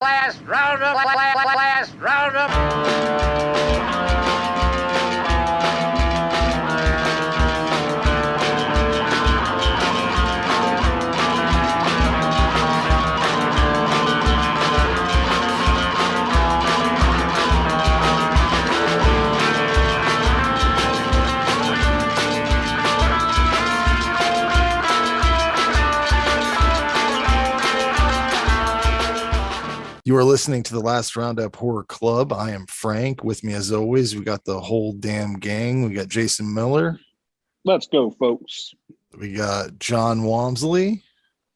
Last Roundup, last Roundup. You are listening to the Last Roundup Horror Club. I am Frank. With me, as always, we got the whole damn gang. We got Jason Miller. Let's go, folks. We got John Walmsley.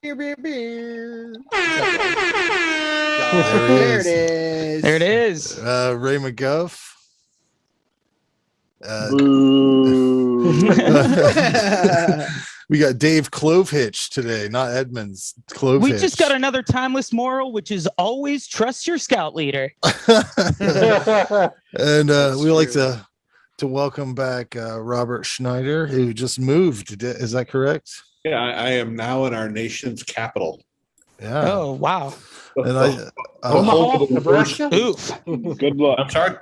Beer, beer, beer. There it is. There it is. Ray McGuff. We got Dave Clovehitch today, not Edmonds. Clovehitch. We just got another timeless moral, which is always trust your scout leader. And we like to welcome back Robert Schneider, who just moved. Is that correct? Yeah, I am now in our nation's capital. Yeah. Oh, wow. And Omaha, Nebraska? Oof. Good luck. I'm sorry.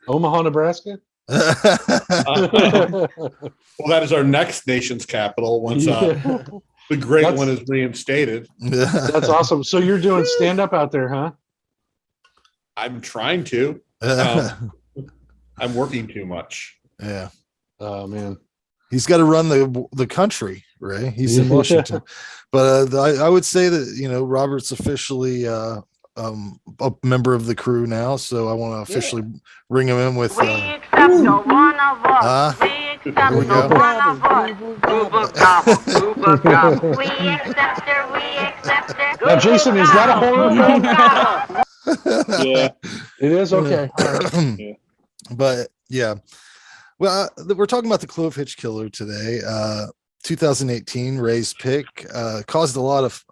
Omaha, Nebraska? Well, that is our next nation's capital once the great one is reinstated. That's awesome. So you're doing stand-up out there, huh? I'm trying to. I'm working too much. Yeah. Oh, man. He's got to run the country, right? He's in Washington. But I would say that, Robert's officially a member of the crew now, so I want to officially bring him in with. We accept no one of us. We accept we no go. one of us. Gooba gobble, gooba gobble. We accept her, we accept her. Now, Jason, is that a horror film? Gobble. Yeah, it is. Okay. Yeah. But yeah, well, we're talking about the Clovehitch Killer today. 2018 Ray's pick caused a lot of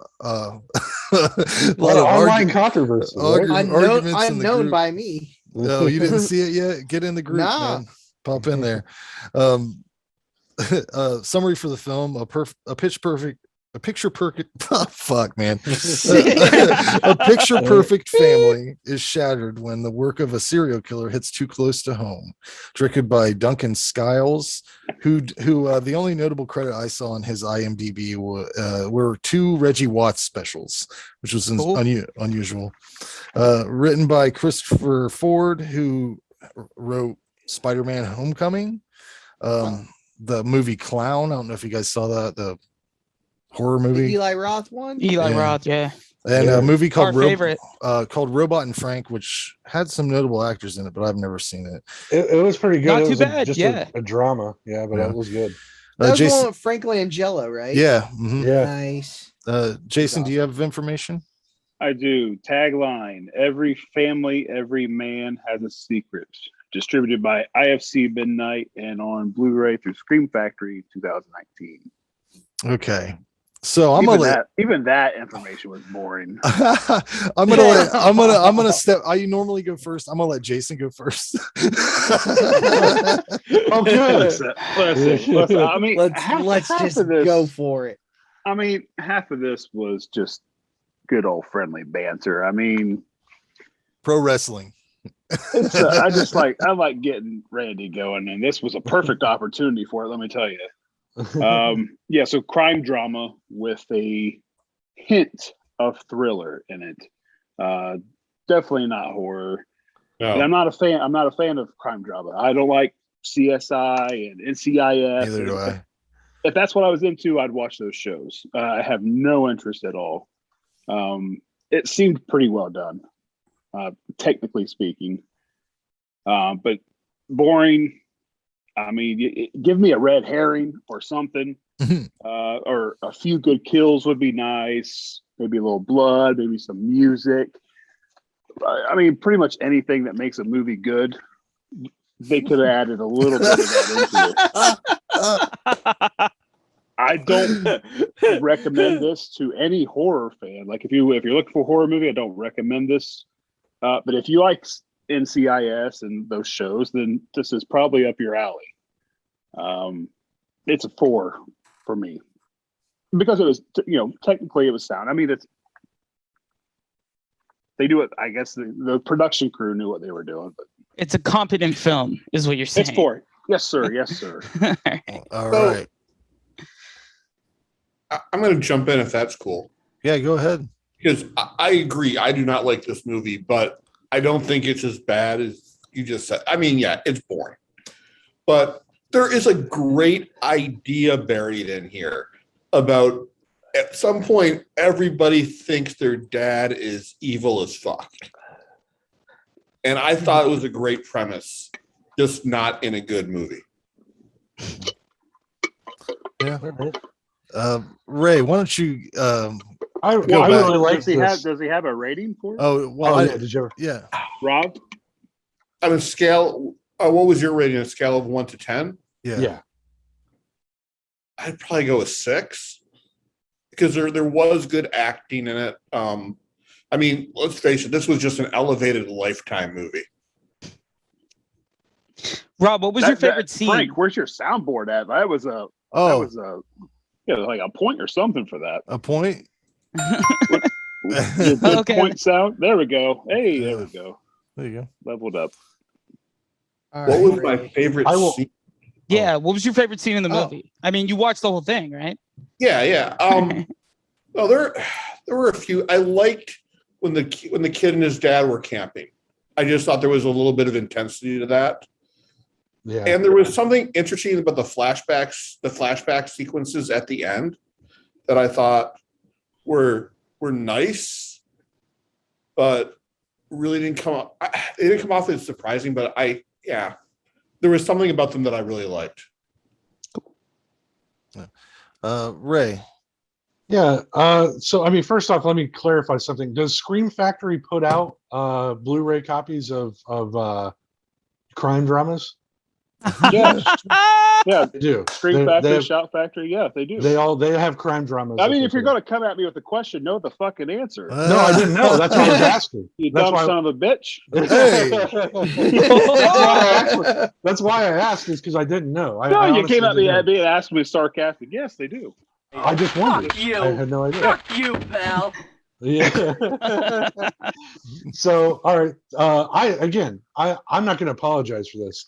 online controversy. Unknown by me. No, you didn't see it yet. Get in the group, man. Pop in there. Summary for the film: a picture perfect. A picture perfect a picture perfect family is shattered when the work of a serial killer hits too close to home. Directed by Duncan Skiles, who the only notable credit I saw on his IMDb were two Reggie Watts specials, which was unusual. Written by Christopher Ford, who wrote Spider-Man: Homecoming, the movie Clown. I don't know if you guys saw that. The horror movie, Eli Roth one. Roth, yeah. And a movie called favorite. Called Robot and Frank, which had some notable actors in it, but I've never seen it. It was pretty good. Not it too was bad, just yeah. a drama. Yeah, but it was good. That was Jason, one with Frank Langella, right? yeah, mhm. Yeah. Nice. Jason, do you have information? I do. Tagline: Every family, every man has a secret. Distributed by IFC Midnight and on Blu-ray through Scream Factory 2019. Okay, so even that information was boring. I'm gonna step. I normally go first. I'm gonna let Jason go first. Oh, good. Listen, I mean, Let's just go for it. I mean, half of this was just good old friendly banter. I mean, Pro wrestling. I like getting Randy going, and this was a perfect opportunity for it. Let me tell you. So crime drama with a hint of thriller in it. Definitely not horror. No. And I'm not a fan of crime drama. I don't like CSI and NCIS. Neither do I. If that's what I was into, I'd watch those shows. I have no interest at all. It seemed pretty well done, technically speaking, but boring. I mean, give me a red herring or something, or a few good kills would be nice. Maybe a little blood, maybe some music. I mean, pretty much anything that makes a movie good. They could have added a little bit of that into it. I don't recommend this to any horror fan. Like if you're looking for a horror movie, I don't recommend this. But if you like NCIS and those shows, then this is probably up your alley. It's a 4 for me because it was, technically it was sound. I mean, they do it. I guess the production crew knew what they were doing, but It's a competent film, is what you're saying. it's for it. Yes, sir. Yes, sir. All right. I'm going to jump in if that's cool. Yeah, go ahead. Because I agree. I do not like this movie, but I don't think it's as bad as you just said. I mean, yeah, it's boring. But there is a great idea buried in here about at some point, everybody thinks their dad is evil as fuck. And I thought it was a great premise, just not in a good movie. Yeah. Ray, why don't you I back. really like Does this. he have a rating for it? Oh, well, Yeah, did you ever? yeah. Rob? On a scale, what was your rating? A scale of 1 to 10? Yeah. I'd probably go with 6 because there was good acting in it. I mean, let's face it, this was just an elevated Lifetime movie. Rob, what was your favorite scene? Frank, where's your soundboard at? That was a like a point or something for that. A point? Your Okay. point sound. There we go. Hey, there we go. There you go. Leveled up. All What right, was my Ray. favorite I will- scene? Yeah, what was your favorite scene in the Oh. movie? I mean, you watched the whole thing, right? Yeah. Well, there were a few. I liked when the kid and his dad were camping. I just thought there was a little bit of intensity to that. Yeah. And there was something interesting about the flashback sequences at the end that I thought were nice, but really didn't come off. They didn't come off as surprising, but there was something about them that I really liked. Ray. Yeah. So, I mean, first off, let me clarify something. Does Scream Factory put out Blu-ray copies of crime dramas? Yeah, yeah. They do. Scream They Factory, have- Shout Factory. Yeah, they do. They have crime dramas. I that mean, they if you're put out. going to come at me with a question, know the fucking answer. No, I didn't know. That's what I was asking. You That's dumb why. son of a bitch. That's why I asked. Is because I didn't know. No, I you honestly came at me didn't know. and asked me sarcastic. Yes, they do. I just wondered. Fuck you. I had no idea. Fuck you, pal. Yeah. So, all right. I'm not going to apologize for this.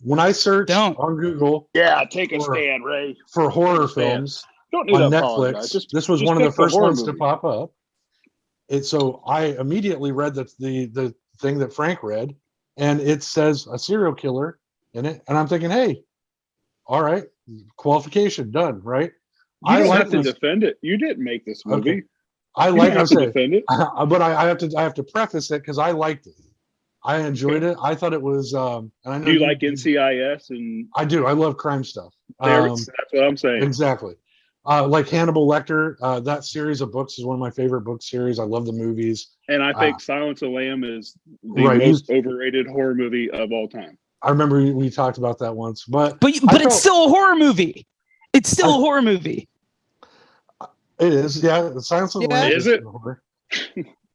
When I searched Don't. on Google Yeah, take a Or- stand, Ray. for horror Understand. films Don't need on to apologize. Netflix, this was one of pick the first horror ones to movie. pop up. So I immediately read the thing that Frank read, and it says a serial killer in it, and I'm thinking, hey, all right, qualification done, right? You don't like have to this- defend it. You didn't make this movie. Okay. I You like don't I have to said, defend it. but I have to preface it because I liked it. I enjoyed it. I thought it was. And I know Do you like NCIS and I do. I love crime stuff. that's what I'm saying. Exactly. Like Hannibal Lecter, that series of books is one of my favorite book series. I love the movies. And I think Silence of the Lamb is the Right, most overrated horror movie of all time. I remember we talked about that once, but But I it's felt- still a horror movie. It's still a horror movie. it is. Yeah, the Silence of the Yeah. Lambs Is it? horror.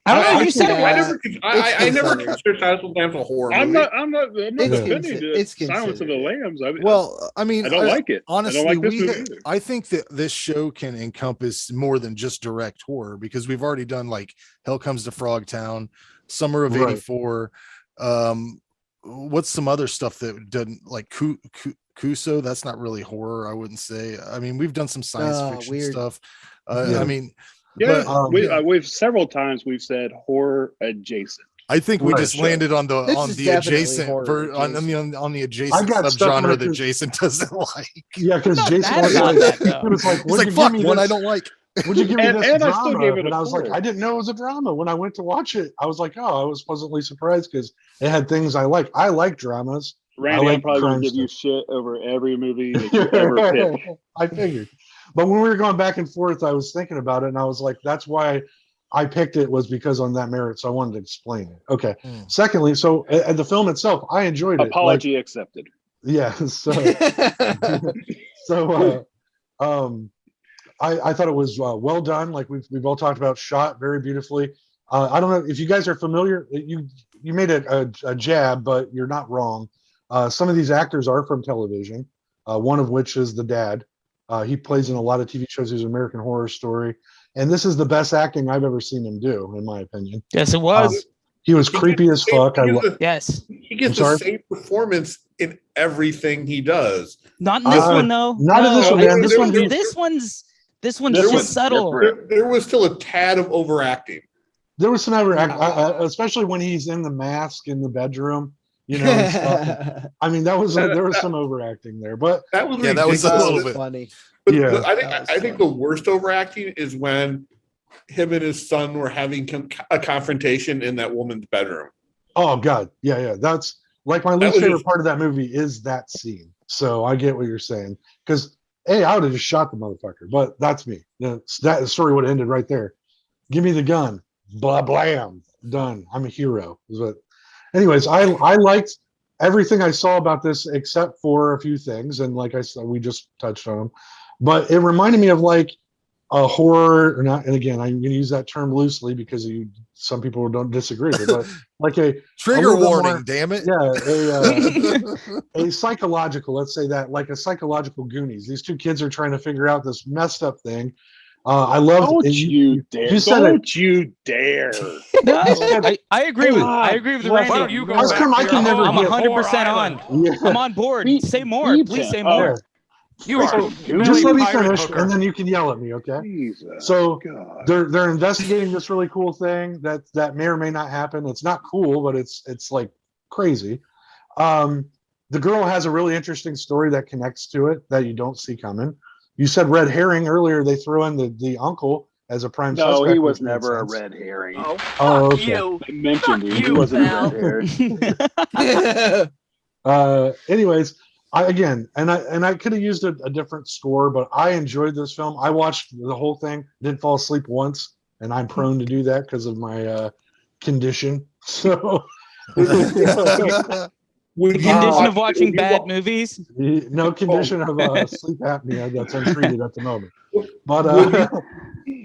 I don't know. I You said I it never, was. I never considered. considered Silence of the Lambs a horror I'm movie. not It's defending it's Silence of the considered. Lambs. Well, I mean, I don't like it. Honestly, I don't like this we movie either. I think that this show can encompass more than just direct horror because we've already done like Hell Comes to Frogtown, Summer of Right. '84. What's some other stuff that doesn't like Kuso? That's not really horror, I wouldn't say. I mean, we've done some science fiction weird. stuff. Yeah. I mean, Yeah, but, we've several times we've said horror adjacent. I think we Right, just sure. landed on the This on is the definitely adjacent horror on the adjacent got stuck on subgenre it that 'cause- Jason doesn't like. Yeah, because Not Jason mad was about like, that, though. he was like, He's "Would like, you fuck give me one I this? don't like. Would you give me this and I drama?" still gave it a And I was like, 4. I didn't know it was a drama. When I went to watch it, I was like, oh, I was pleasantly surprised because it had things I like. I like dramas. Randy, like I'm probably going crime to give you stuff. shit over every movie that you ever pick. I figured. But when we were going back and forth, I was thinking about it, and I was like, that's why I picked it was because on that merit. So I wanted to explain it. Okay. Mm. Secondly, so and the film itself, I enjoyed it. Apology accepted. Yeah. I thought it was well done. Like we've all talked about, shot very beautifully. I don't know if you guys are familiar. You made a jab, but you're not wrong. Some of these actors are from television. One of which is the dad. He plays in a lot of TV shows. He's American Horror Story, and this is the best acting I've ever seen him do, in my opinion. Yes, it was. He was creepy as fuck. Yes. He gets I'm the sorry? same performance in everything he does. Not in this Uh, one though. not in this one, man. This There one. was- This one's This just one's subtle. different. There was still a tad of overacting. There was some especially when he's in the mask in the bedroom, you know. And stuff. I mean, there was some overacting there, but That was Yeah, that was a ridiculous. little bit. funny. But Yeah. I think the worst overacting is when him and his son were having a confrontation in that woman's bedroom. oh god, yeah, that's like my That least was favorite just- part of that movie is that scene. So I get what you're saying because I would have just shot the motherfucker, but that's me. That story would have ended right there. Give me the gun, blah blam, done. I'm a hero. But anyways, I liked everything I saw about this except for a few things, and like I said, we just touched on them. But it reminded me of like a horror, or not. And again, I'm going to use that term loosely because some people don't disagree with it, but like a Trigger little bit warning, more- damn it. yeah, a psychological, let's say that, like a psychological Goonies. These two kids are trying to figure out this messed up thing. I love Don't you dare! you said Don't you dare! No, I agree with. I agree with Why Randy. don't you go How come I can never I'm get 100% on. Yeah. I'm on board. Beep- Say more. beep Please him. say Oh. more. You are Just let me pirate finish, hooker. and then you can yell at me, okay? Jesus. So God. they're investigating this really cool thing that may or may not happen. It's not cool, but it's like crazy. The girl has a really interesting story that connects to it that you don't see coming. You said red herring earlier. They threw in the uncle as a prime suspect. No, he was which made never a sense. red herring. Oh, Oh, fuck okay. you. I mentioned Fuck him. He you, wasn't pal. a red herring. Anyways, I could have used a different score, but I enjoyed this film. I watched the whole thing, didn't fall asleep once, and I'm prone to do that because of my condition. So Would The you condition watch- of watching would you bad wa- movies. no condition of sleep apnea that's untreated at the moment. But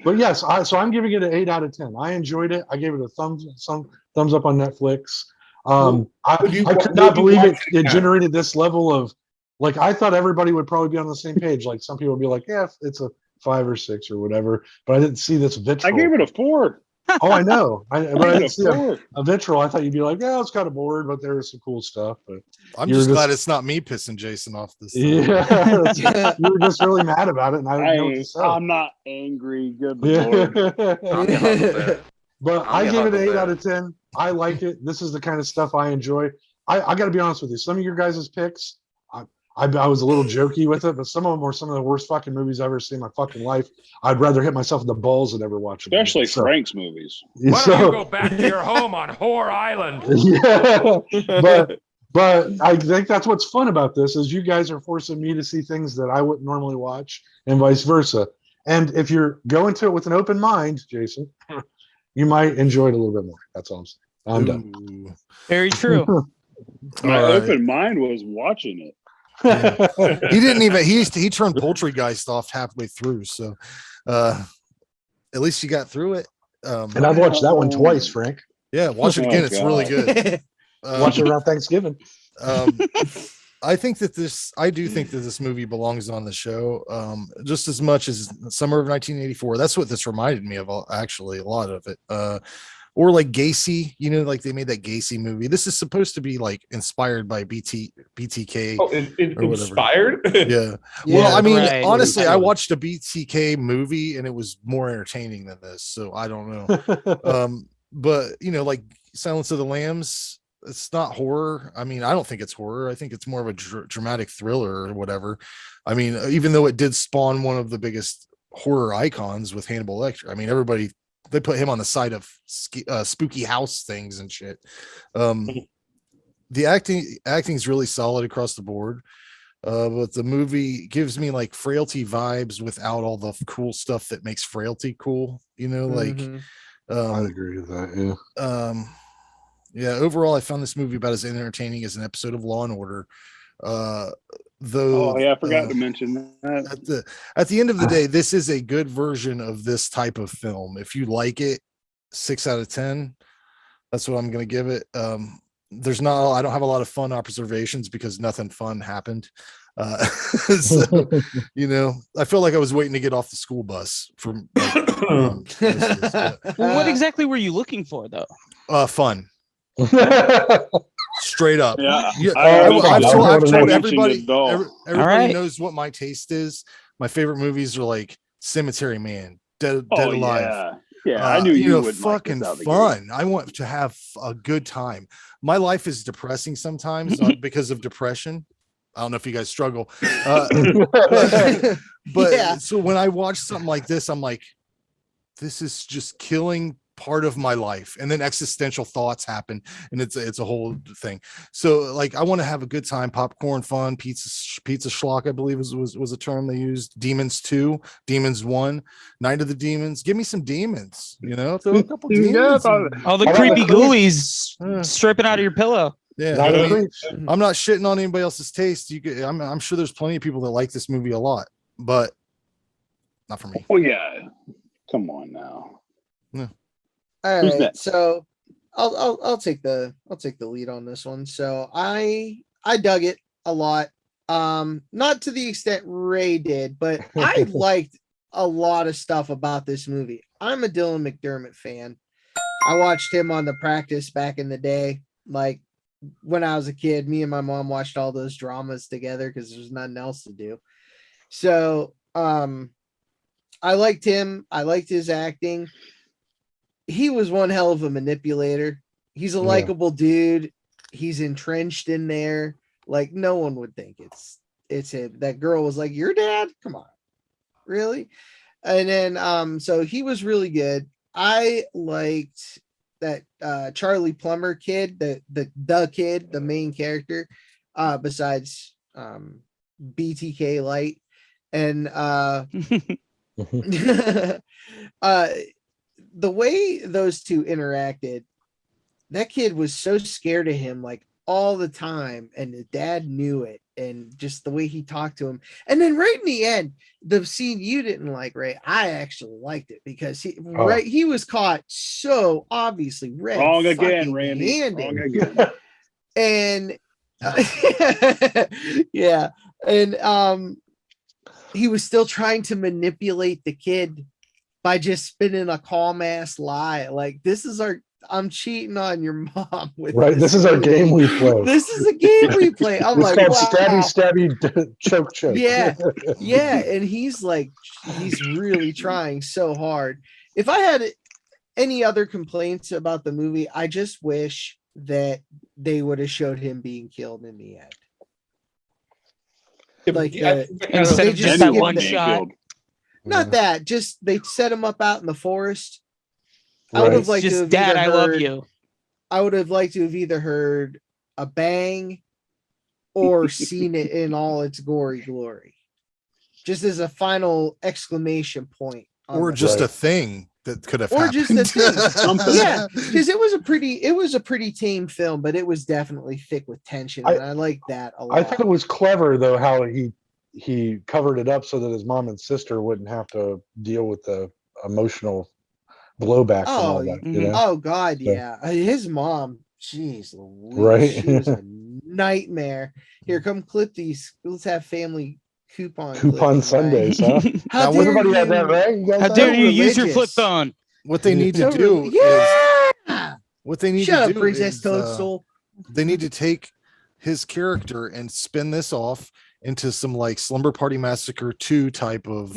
but yes, so I'm giving it an 8 out of 10. I enjoyed it. I gave it a thumbs up on Netflix. I could not believe it generated this level of, like, I thought everybody would probably be on the same page. Like some people would be like, yeah, it's a 5 or 6 or whatever, but I didn't see this I vitriol. gave it a 4. Oh, I know. But I I gave didn't it see a 4. a vitriol. I thought you'd be like, yeah, it's kind of bored, but there was some cool stuff. But I'm You were just glad just- it's not me pissing Jason off this time. yeah, you were just really mad about it, and I didn't know what to say. I'm not angry. Good Lord. I'll give up a bit. But I'll I give gave up it an a 8 bit. out of 10. I like it. This is the kind of stuff I enjoy. I got to be honest with you. Some of your guys' picks, I was a little jokey with it, but some of them were some of the worst fucking movies I've ever seen in my fucking life. I'd rather hit myself in the balls than ever watch them. Especially So- Frank's movies. Why don't you so- go back to your home on Whore Island? yeah, but I think that's what's fun about this is you guys are forcing me to see things that I wouldn't normally watch, and vice versa. And if you're going to it with an open mind, Jason, you might enjoy it a little bit more. That's all I'm saying. I'm done. Ooh. Very true. My All right. open mind was watching it. He didn't even he turned Poultrygeist off halfway through, so at least you got through it. And I've watched that one twice, Frank. Yeah, watch it Oh, again. It's really God. good. Watch it around Thanksgiving. I do think that this movie belongs on the show, just as much as Summer of 1984. That's what this reminded me of, actually, a lot of it. Or like Gacy, like they made that Gacy movie. This is supposed to be like inspired by BTK. Oh, or whatever. inspired? Yeah. Well, I mean, right. honestly, I watched a BTK movie and it was more entertaining than this, so I don't know. But like Silence of the Lambs, it's not horror. I mean, I don't think it's horror. I think it's more of a dramatic thriller or whatever. I mean, even though it did spawn one of the biggest horror icons with Hannibal Lecter. I mean, they put him on the side of spooky house things and shit. The acting is really solid across the board. But the movie gives me like Frailty vibes without all the cool stuff that makes Frailty cool, like I agree with that. Yeah. Overall I found this movie about as entertaining as an episode of Law and Order. Though Oh, yeah, I forgot to mention that. at the end of the day, this is a good version of this type of film. If you like it, 6 out of 10. That's what I'm going to give it. I don't have a lot of fun observations because nothing fun happened. So, I feel like I was waiting to get off the school bus for like Well, what exactly were you looking for, though? Fun. Straight up. Yeah, Yeah, I I've don't told, know I've what told I everybody. mentioned at all. Everybody right. knows what my taste is. My favorite movies are like Cemetery Man, Dead Oh Alive. yeah. I knew you would fucking like this out the fun. I want to have a good time. My life is depressing sometimes, not because of depression. I don't know if you guys struggle, but Yeah. so when I watch something like this, I'm like, this is just killing part of my life, and then existential thoughts happen, and it's a whole thing. So like I want to have a good time, popcorn fun, pizza schlock, I believe was a term they used. Demons 2, Demons 1, Night of the Demons. Give me some demons, throw a couple demons. All the I like creepy the ghoulies stripping out of your pillow. Yeah, Not I a mean, creeps. I'm not shitting on anybody else's taste. I'm sure there's plenty of people that like this movie a lot, but not for me. Oh yeah, come on now. All Who's right, next? so I'll take the lead on this one. So I dug it a lot. Not to the extent Ray did, but I liked a lot of stuff about this movie. I'm a Dylan McDermott fan. I watched him on The Practice back in the day. Like when I was a kid, me and my mom watched all those dramas together because there's nothing else to do. So I liked him. I liked his acting. He was one hell of a manipulator. He's a likable dude. He's entrenched in there. Like no one would think it's him. That girl was like, "Your dad? Come on, really?" And then so he was really good. I liked that Charlie Plummer kid, the kid, the main character, besides BTK Light, and the way those two interacted, that kid was so scared of him like all the time, and the dad knew it, and just the way he talked to him. And then right in the end, the scene you didn't like, Ray, I actually liked it because he was caught so obviously Wrong again, Randy. Wrong again. And yeah, and he was still trying to manipulate the kid by just spinning a calm ass lie. Like, I'm cheating on your mom with This is our game we play. This is a game we play. I'm It's like, called wow. stabby, choke. Yeah. Yeah. And he's really trying so hard. If I had any other complaints about the movie, I just wish that they would have showed him being killed in the end. Like Instead of just that one shot. Not that, just they set him up out in the forest. Right. I would have liked Just to have Dad, either I love heard- you. I would have liked to have either heard a bang or seen it in all its gory glory. Just as a final exclamation point. Or just a thing that could have Or happened. just a thing. Something. Yeah, because it was a pretty tame film, but it was definitely thick with tension, and I like that a lot. I thought it was clever though how he covered it up so that his mom and sister wouldn't have to deal with the emotional blowback from all that. You know? Oh God, yeah. His mom, jeez Louise, Right. she was a nightmare. Here, come clip these. Let's have family coupon Sundays, huh? How Now, dare everybody you? had that, right? You guys How had dare it? you use your flip religious. phone? What they need to So do yeah. what they need Shut to up, do Princess is Toadstool. they need to take his character and spin this off into some like Slumber Party Massacre 2 type of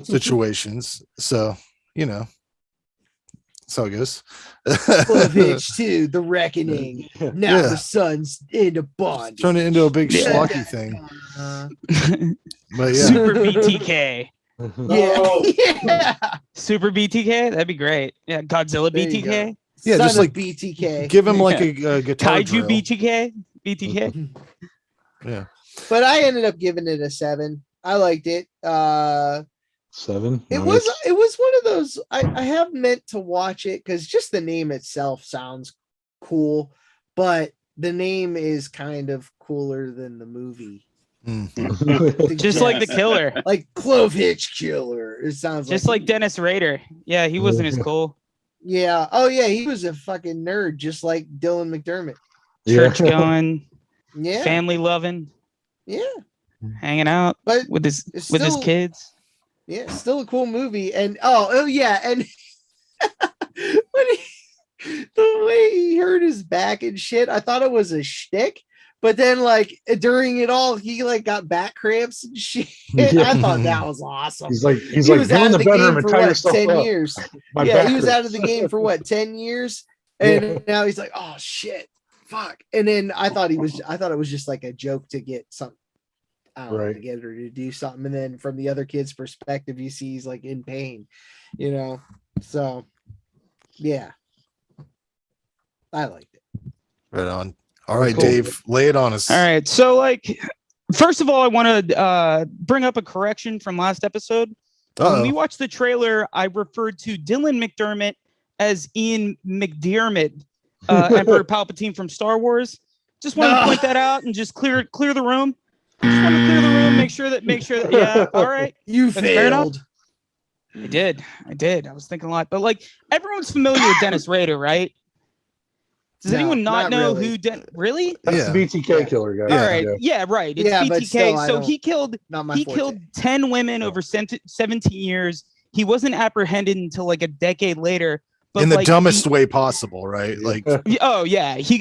situations. So, that's how it goes. Clovehitch 2, The Reckoning. Now Yeah. the son's in a bond. Turn it into a big Yeah. schlocky thing. But yeah. Super BTK. Yeah. Super BTK? That'd be great. Yeah, Godzilla There you BTK? Yeah, Son just of like BTK. give him like a guitar Kaiju drill. BTK? BTK? Yeah. But I ended up giving it a 7. I liked it. 7. It was one of those I have meant to watch it because just the name itself sounds cool, but the name is kind of cooler than the movie. Just like the killer. Like Clovehitch Killer. It sounds Just like Dennis Rader. Yeah, he wasn't as cool. Yeah. Oh yeah, he was a fucking nerd, just like Dylan McDermott. Church going, Yeah. family loving, Yeah. hanging out But with his it's with his still- kids. Yeah, still a cool movie. And oh yeah, and when the way he hurt his back and shit, I thought it was a shtick. But then, like during it all, he like got back cramps and shit. I thought that was awesome. He's like, He go was in out the of the bedroom game and for tie what, yourself 10 up. years. My Yeah, back he was out of hurts. the game for what, 10 years, and Yeah. now he's like, oh shit, fuck. And then I thought it was just like a joke to get some, I don't know, Right. to get her to do something. And then from the other kid's perspective, you see he's like in pain, you know. So yeah, I liked it. Right on. All right, Cool. Dave, lay it on us. All right. So, like, first of all, I want to bring up a correction from last episode. When we watched the trailer, I referred to Dylan McDermott as Ian McDiarmid, Emperor Palpatine from Star Wars. Just want to point that out and just clear the room. Just want to clear the room. Make sure that. Yeah. All right. You That's fair enough. failed. I did. I was thinking a lot, but like everyone's familiar with Dennis Rader, right? Does No, anyone not know really. who really? That's Yeah. the BTK killer guy. All right. Yeah, right. It's Yeah, but BTK. still, I So don't- he killed Not my he forte. killed 10 women over 17 years. He wasn't apprehended until like a decade later. But in the like, dumbest way possible, right? Like, Oh yeah, he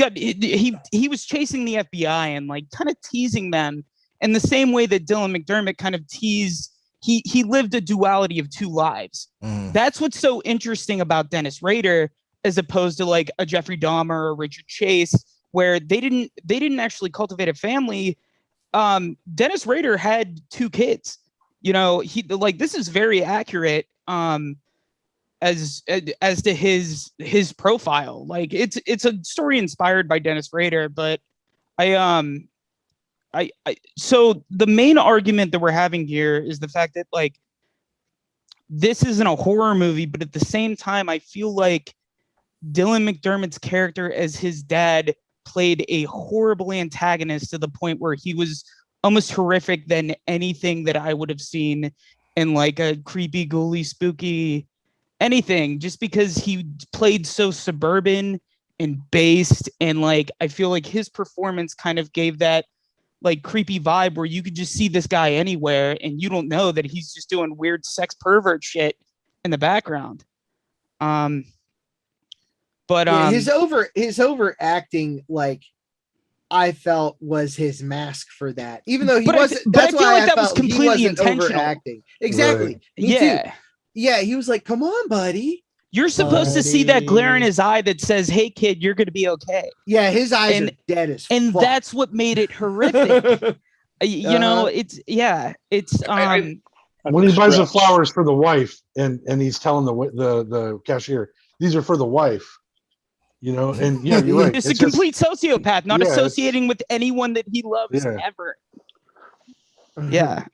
was chasing the FBI and like kind of teasing them in the same way that Dylan McDermott kind of teased. He lived a duality of two lives. That's what's so interesting about Dennis Rader, as opposed to like a Jeffrey Dahmer or Richard Chase, where they didn't actually cultivate a family. Dennis Rader had 2 kids. You know, he like this is very accurate. As to his profile, like it's a story inspired by Dennis Rader, but so the main argument that we're having here is the fact that like this isn't a horror movie, but at the same time, I feel like Dylan McDermott's character as his dad played a horrible antagonist to the point where he was almost horrific than anything that I would have seen in like a creepy, ghouly, spooky anything, just because he played so suburban and based, and like I feel like his performance kind of gave that like creepy vibe where you could just see this guy anywhere and you don't know that he's just doing weird sex pervert shit in the background. But yeah, his overacting, like I felt was his mask for that. Even though he wasn't, but I that's feel why like I that was felt he completely wasn't intentional. overacting. Exactly. Right. Me too. Yeah. Yeah, he was like, "Come on, buddy." You're supposed to see that glare in his eye that says, "Hey, kid, you're going to be okay." Yeah, his eyes And- are dead as And fuck. that's what made it horrific. You know, Uh-huh. it's When he buys the flowers for the wife, and he's telling the cashier, "These are for the wife," you know. And yeah, you're right. It's a complete sociopath, not yeah, it's- associating with anyone that he loves Yeah. ever. Yeah.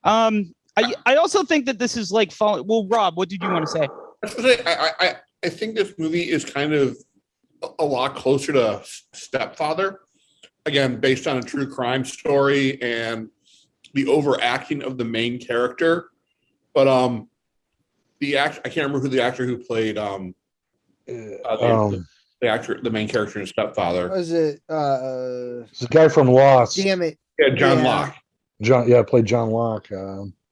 I also think that this is like falling. Well, Rob, what did you want to say? I think this movie is kind of a lot closer to Stepfather, again, based on a true crime story and the overacting of the main character. But I can't remember who the actor who played the main character in Stepfather. Was it It's the guy from Lost. damn it. Yeah, John Yeah. Locke. Played John Locke.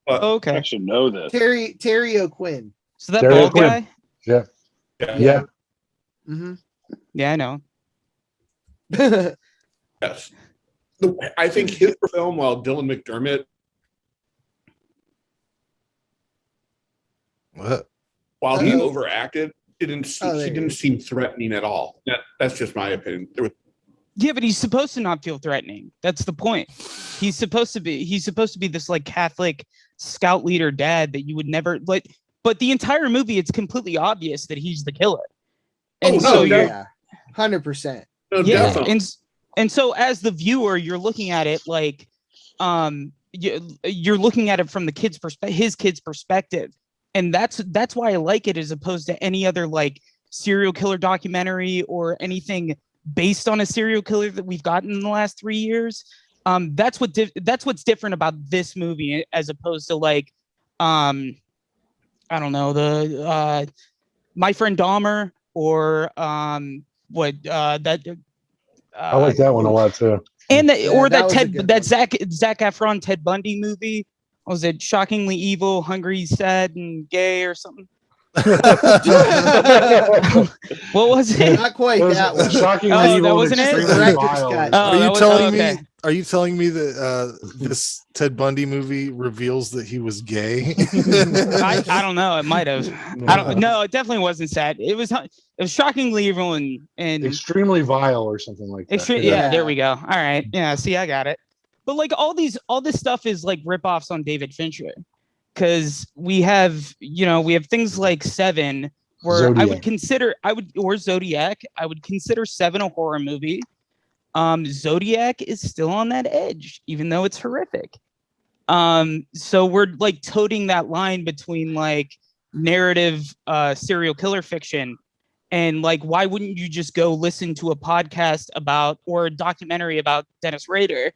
But Okay. I should know this. Terry O'Quinn. So that There bald you go. guy? Yeah. Mm-hmm. Yeah, I know. yes, I think his film, while Dylan McDermott, what? while he Uh-oh. overacted, he didn't there seem threatening at all. That's just my opinion. Yeah, but he's supposed to not feel threatening. That's the point. He's supposed to be this like Catholic scout leader dad that you would never like. But the entire movie, it's completely obvious that he's the killer. And no, so yeah. you're, Yeah, 100%. No, yeah, definitely. and so as the viewer, you're looking at it like, you're looking at it from the his kid's perspective, and that's why I like it as opposed to any other like serial killer documentary or anything based on a serial killer that we've gotten in the last 3 years. That's what's different about this movie as opposed to like, I don't know, the My Friend Dahmer or I I like that one a lot too. and Yeah, that that was a Ted good that one. Zac Efron Ted Bundy movie was it shockingly evil, hungry, sad, and gay or something? What was it? Not quite It was that one. shockingly Oh, evil that and wasn't it? extremely Director's vile. cut. Oh, Are that you was- telling okay. me? Are you telling me that this Ted Bundy movie reveals that he was gay? I don't know. It might have. I don't. No, it definitely wasn't sad. It was shockingly evil and Extremely vile or something like that. extreme. Yeah, there we go. All right. Yeah. See, I got it. But like all this stuff is like ripoffs on David Fincher, because we have things like Seven, where I Zodiac. would consider or Zodiac. I would consider Seven a horror movie. Zodiac is still on that edge, even though it's horrific. So we're like toting that line between like narrative serial killer fiction and like, why wouldn't you just go listen to a podcast about or a documentary about Dennis Rader?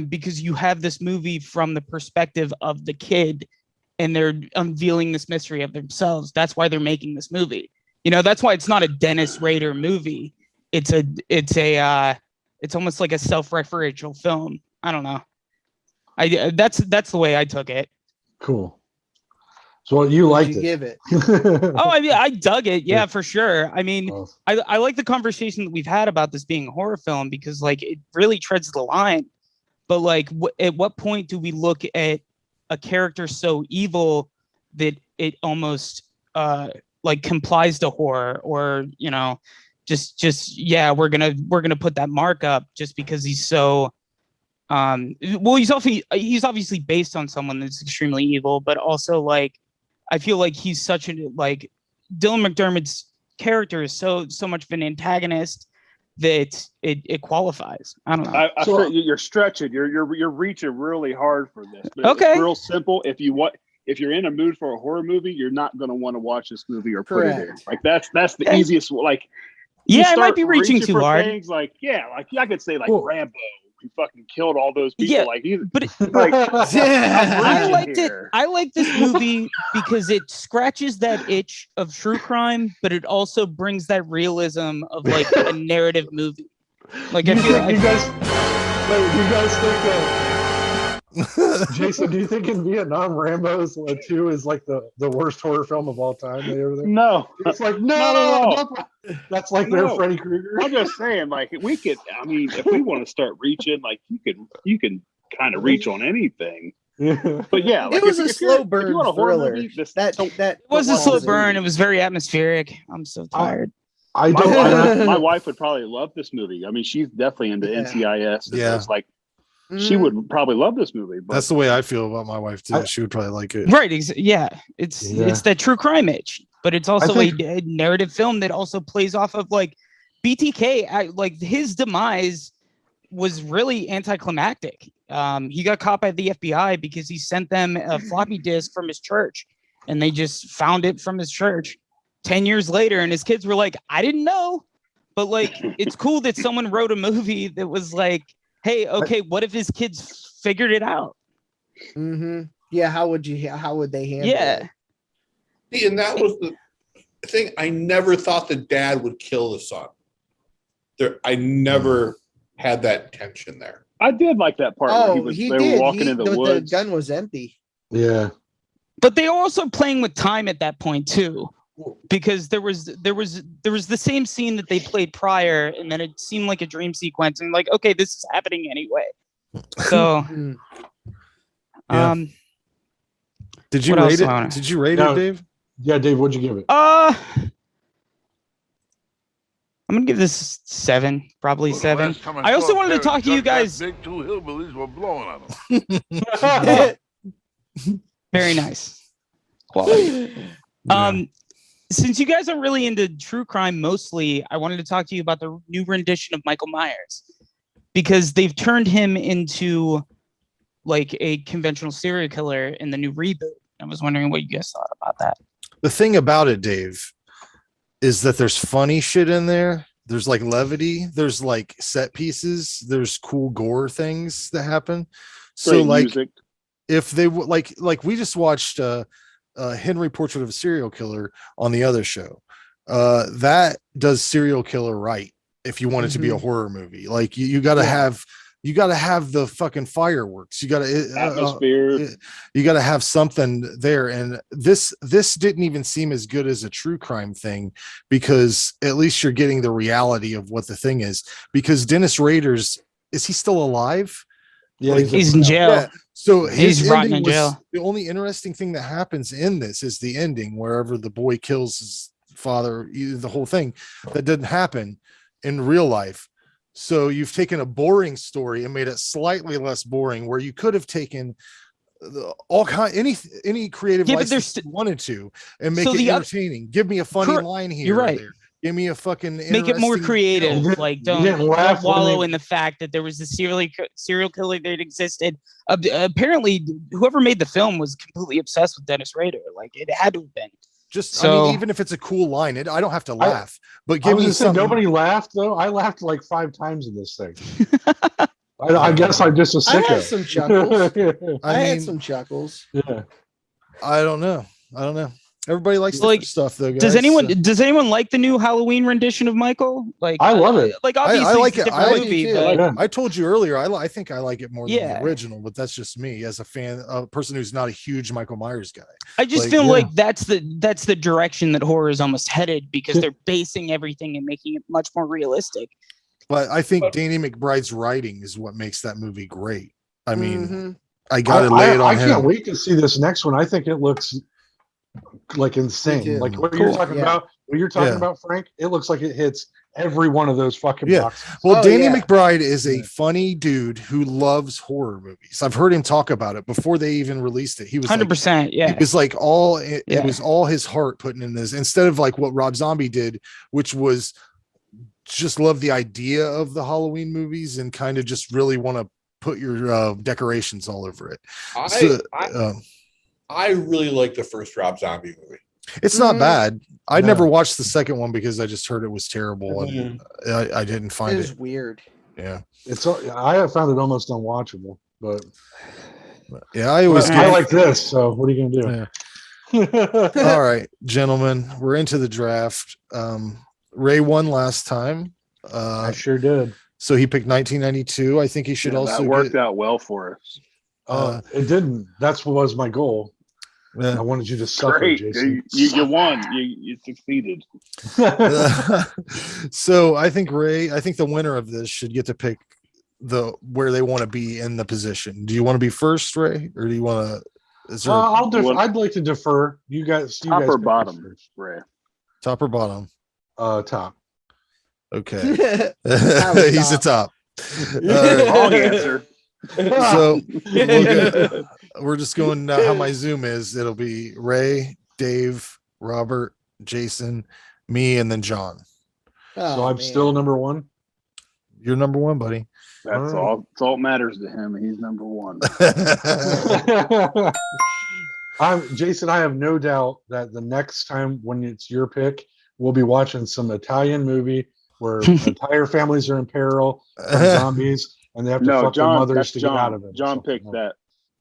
Because you have this movie from the perspective of the kid and they're unveiling this mystery of themselves. That's why they're making this movie. That's why it's not a Dennis Rader movie. It's almost like a self-referential film. I don't know. That's the way I took it. Cool. So you What'd liked you it? give it? Oh, I mean, I dug it. Yeah, for sure. I mean, Oh. I like the conversation that we've had about this being a horror film because like it really treads the line. But like, at what point do we look at a character so evil that it almost like complies to horror, or just yeah, we're gonna put that mark up just because he's so well, he's obviously based on someone that's extremely evil, but also like I feel like he's such a like Dylan McDermott's character is so much of an antagonist that it qualifies. I don't know. I feel you're stretching. You're reaching really hard for this. But Okay. It's real simple. If you're in a mood for a horror movie, you're not going to want to watch this movie or put it in. Correct. Like that's the Okay. easiest. Like you Yeah, I might start be reaching too for hard. Things like I could say like Cool. Rambo, who fucking killed all those people. Yeah, Like he's but like I reaching liked it. here. I like this movie because it scratches that itch of true crime, but it also brings that realism of like a narrative movie. Like I feel you like guys think Jason, do you think in Vietnam Rambo's 2 is like the worst horror film of all time? They ever think? No, It's like Not at all. that's like their No. Freddy Krueger. I'm just saying, like we could. I mean, if we want to start reaching, like you can kind of reach on anything. Yeah. But yeah, like It was if a if slow if burn you want a horror thriller. movie, That it was a what slow was it? burn. It was very atmospheric. I'm so tired. I My, don't. my wife would probably love this movie. I mean, she's definitely into Yeah. NCIS. And Yeah. it's like she would probably love this movie. But That's the way I feel about my wife too. I- She would probably like it. Right. Yeah. It's Yeah. that true crime itch, but it's also think- a narrative film that also plays off of like BTK. Like his demise was really anticlimactic. He got caught by the FBI because he sent them a floppy disk from his church, and they just found it from his church 10 years later. And his kids were like, I didn't know. But like, it's cool that someone wrote a movie that was like, hey, okay, what if his kids figured it out? Mm-hmm. Yeah, how would they handle Yeah. it? See, and that was the thing. I never thought the dad would kill the son. I never had that tension there. I did like that part where they were walking in the woods. The gun was empty. Yeah. But they were also playing with time at that point too, because there was the same scene that they played prior, and then it seemed like a dream sequence, and like, okay, this is happening anyway. So, Mm. Yeah. Did you What else rate do I wanna- it? Did you rate No. it, Dave? Yeah, Dave, what'd you give it? I'm gonna give this 7, probably 7. I also wanted to talk to you guys. Big two hillbillies were blowing on them. Very nice quality. Since you guys are really into true crime mostly, I wanted to talk to you about the new rendition of Michael Myers, because they've turned him into like a conventional serial killer in the new reboot. I was wondering what you guys thought about that. The thing about it, Dave, is that there's funny shit in there. There's like levity. There's like set pieces. There's cool gore things that happen. So Great like, music. if they would like we just watched Henry Portrait of a Serial Killer on the other show. That does serial killer right. If you want it to be a horror movie, like you got to have you got to have the fucking fireworks. You got to Atmosphere. you got to have something there. And this didn't even seem as good as a true crime thing, because at least you're getting the reality of what the thing is. Because Dennis Rader's, is he still alive? Yeah, Like, He's in jail. Yeah. So his He's rotting ending in was, jail. the only interesting thing that happens in this is the ending, wherever the boy kills his father, the whole thing that didn't happen in real life. So you've taken a boring story and made it slightly less boring, where you could have taken any creative Yeah, but license you wanted to and make So it the entertaining. Give me a funny line here. You're or right. there. Give me a fucking Make it more interesting creative. kill. Like, You don't didn't laugh when wallow they- in the fact that there was a serial killer that existed. Apparently, whoever made the film was completely obsessed with Dennis Rader. Like, it had to have been. Just, I So- mean, even if it's a cool line, I don't have to laugh, but I give was me gonna say something. nobody laughed though. I laughed like 5 times in this thing. I guess I'm just a I sicko. had some chuckles. I mean, had some chuckles. Yeah. I don't know. Everybody likes Like, different stuff, though. Guys. Does anyone like the new Halloween rendition of Michael? Like, I love it. Like, obviously, I like it's a it. different I like movie, it too. but Yeah. I told you earlier. I think I like it more than Yeah. the original, but that's just me as a fan, a person who's not a huge Michael Myers guy. I just Like, feel yeah. like that's the direction that horror is almost headed, because they're basing everything and making it much more realistic. But I think Danny McBride's writing is what makes that movie great. I mean, Mhm. I got to lay it on I can't him. wait to see this next one. I think it looks like insane. too. Like what you're Cool, talking yeah. about. What you're talking Yeah. about, Frank. It looks like it hits every one of those fucking Yeah. boxes. Well, Oh, Danny yeah. McBride is a Yeah. funny dude who loves horror movies. I've heard him talk about it before they even released it. He was 100%. It Yeah. was like it Yeah. was all his heart putting in this, instead of like what Rob Zombie did, which was just love the idea of the Halloween movies and kind of just really want to put your decorations all over it. I really like the first Rob Zombie movie. It's not Mm, bad. I no. never watched the second one because I just heard it was terrible and I didn't It find is it. weird. Yeah. I have found it almost unwatchable, but Yeah. I always I give. like this. So what are you gonna do? All right, gentlemen, we're into the draft. Ray won last time. I sure did. So he picked 1992. I think he should Yeah, also that worked get, out well for us. It didn't. That's what was my goal. yeah. I wanted you to suffer, Great. Jason. You won. You succeeded. So I think the winner of this should get to pick where they want to be in the position. Do you want to be first, Ray, or do you want to? Is there I'd like to defer. You guys. Top guys or pick bottom, first. Ray? top or bottom? Top. Okay, That was he's a top. All right. Wrong answer. So we're just going how my Zoom is. It'll be Ray, Dave, Robert, Jason, me, and then John. Oh, So I'm man. still number one. You're number one, buddy. That's All all. That's all that matters to him. He's number one. Jason. I have no doubt that the next time when it's your pick, we'll be watching some Italian movie where entire families are in peril from zombies and they have to No, fuck their John. mothers That's to get out of John. it. John picked that.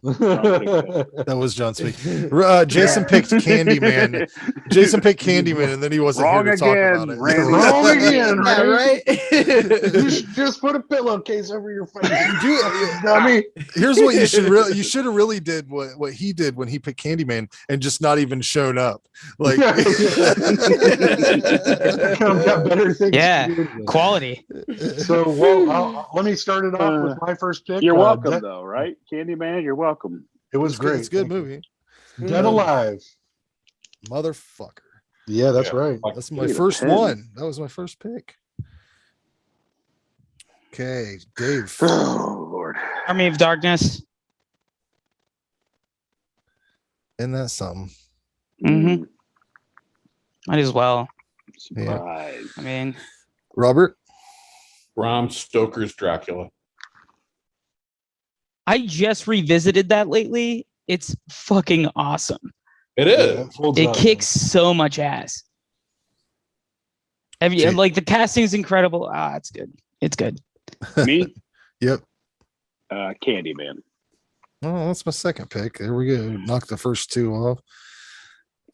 That was John speaking. Jason picked Candyman. Jason picked Candyman, and then he wasn't Wrong here to talk again, about it. Randy. Wrong again, Yeah, right? right? You should just put a pillowcase over your face. Dummy. Here's what you should have really did what he did when he picked Candyman and just not even shown up. Like I've got better things Yeah. to do than- Quality. So, well, let me start it off with my first pick. You're welcome, Dead- though, right? Candyman, you're welcome. It was great. It's a good Thank you. movie. Dead Alive. Motherfucker. Yeah, that's Yeah. right. That's my Look at first the pen. one. That was my first pick. Okay, Dave. Oh Lord. Army of Darkness. Isn't that something? Mhm. Might as well. Surprise. I mean, Robert? Bram Stoker's Dracula. I just revisited that lately. It's fucking awesome. It Yeah, is. it holds It up. kicks so much ass. Have you, Jay- like, the casting's incredible. It's good. It's good. Me, Yep. Candyman. Oh, that's my second pick. There we go. Knock the first two off.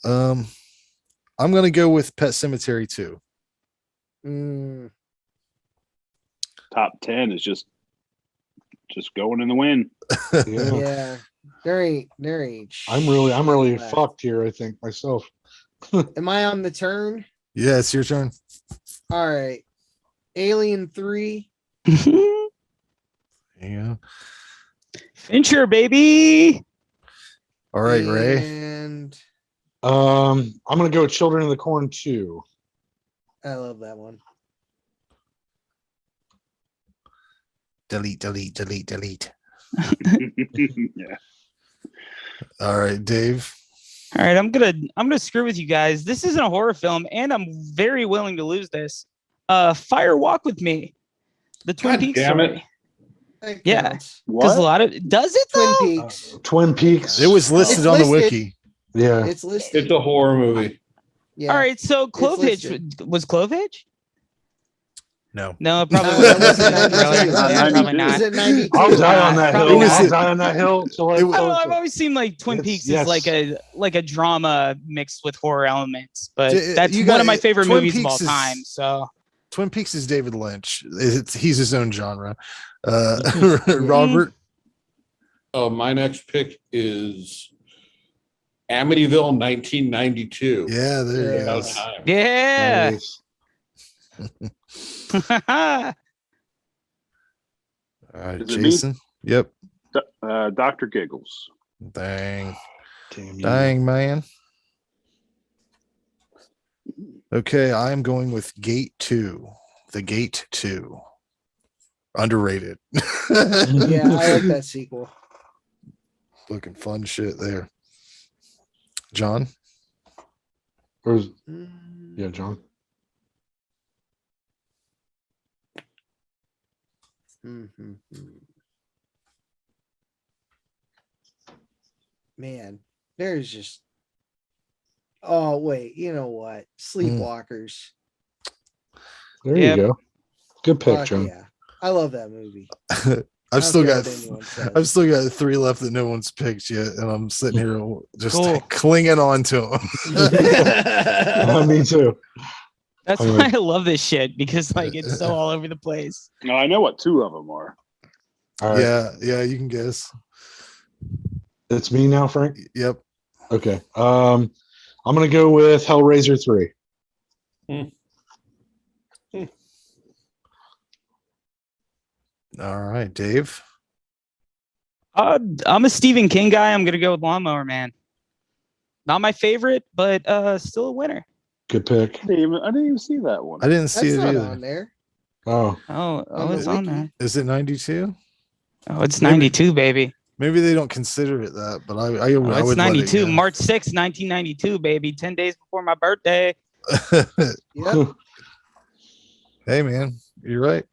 I'm gonna go with Pet Cemetery 2. Mm, Top 10 is just just going in the wind. Yeah. Yeah. There ain't I'm really shit left. fucked here, I think, myself. Am I on the turn? Yeah, it's your turn. All right. Alien 3. Yeah. Fincher, baby. All right, Ray. And I'm gonna go with Children of the Corn 2. I love that one. Delete, delete, delete, delete. Yeah. All right, Dave. All right, I'm gonna screw with you guys. This isn't a horror film, and I'm very willing to lose this. Fire Walk with Me, the Twin God Peaks damn it. story. That Yeah. counts. Because a lot of does it Twin though? Peaks. Twin Peaks. It was listed It's on the listed. wiki. Yeah. It's listed. It's a horror movie. Yeah. All right, so Clovehitch listed. was Clovehitch? No. No, it probably No, wasn't. that was in That's really- 92. yeah, probably Is not. Is it 92? I'll die on that Probably hill. not. I'll die on that hill till I It was- I don't know, close I've it. always seen like Twin It's- Peaks yes. as like a drama mixed with horror elements, but D- that's you one got- of my favorite Twin movies of all Peaks is- time. So Twin Peaks is David Lynch. He's his own genre. Robert. My next pick is Amityville 1992. Yeah, there you About go. time. yeah. Nice. All right, Is it me? Jason. Yep. Dr. Giggles. Dang. Damn you. Dang, man. Okay, I'm going with Gate 2. The Gate 2. Underrated. Yeah, I like that sequel. Looking fun shit there. John. Where's Mm. yeah, John? Mhm. Man, there's just. Oh wait, you know what? Sleepwalkers. There Yep. you go. Good pick, Fuck John. yeah, I love that movie. I've still care got what anyone says. I've still got 3 left that no one's picked yet, and I'm sitting here just Cool. clinging on to them. Me too. That's All why right. I love this shit because like it's so all over the place. No, I know what two of them are. All right. Yeah, you can guess. It's me now, Frank. Yep. Okay. I'm gonna go with Hellraiser 3. All right, Dave. I'm a Stephen King guy. I'm gonna go with Lawnmower Man. Not my favorite, but still a winner. Good pick. I didn't even see that one. I didn't see That's it not either. on there. Oh, Oh, the it's on wiki. there. Is it 92? Oh, it's 92, baby. Maybe they don't consider it that, but I Oh, would it's let it 92, go. March 6th, 1992, baby. 10 days before my birthday. Yep. Hey, man, you're right.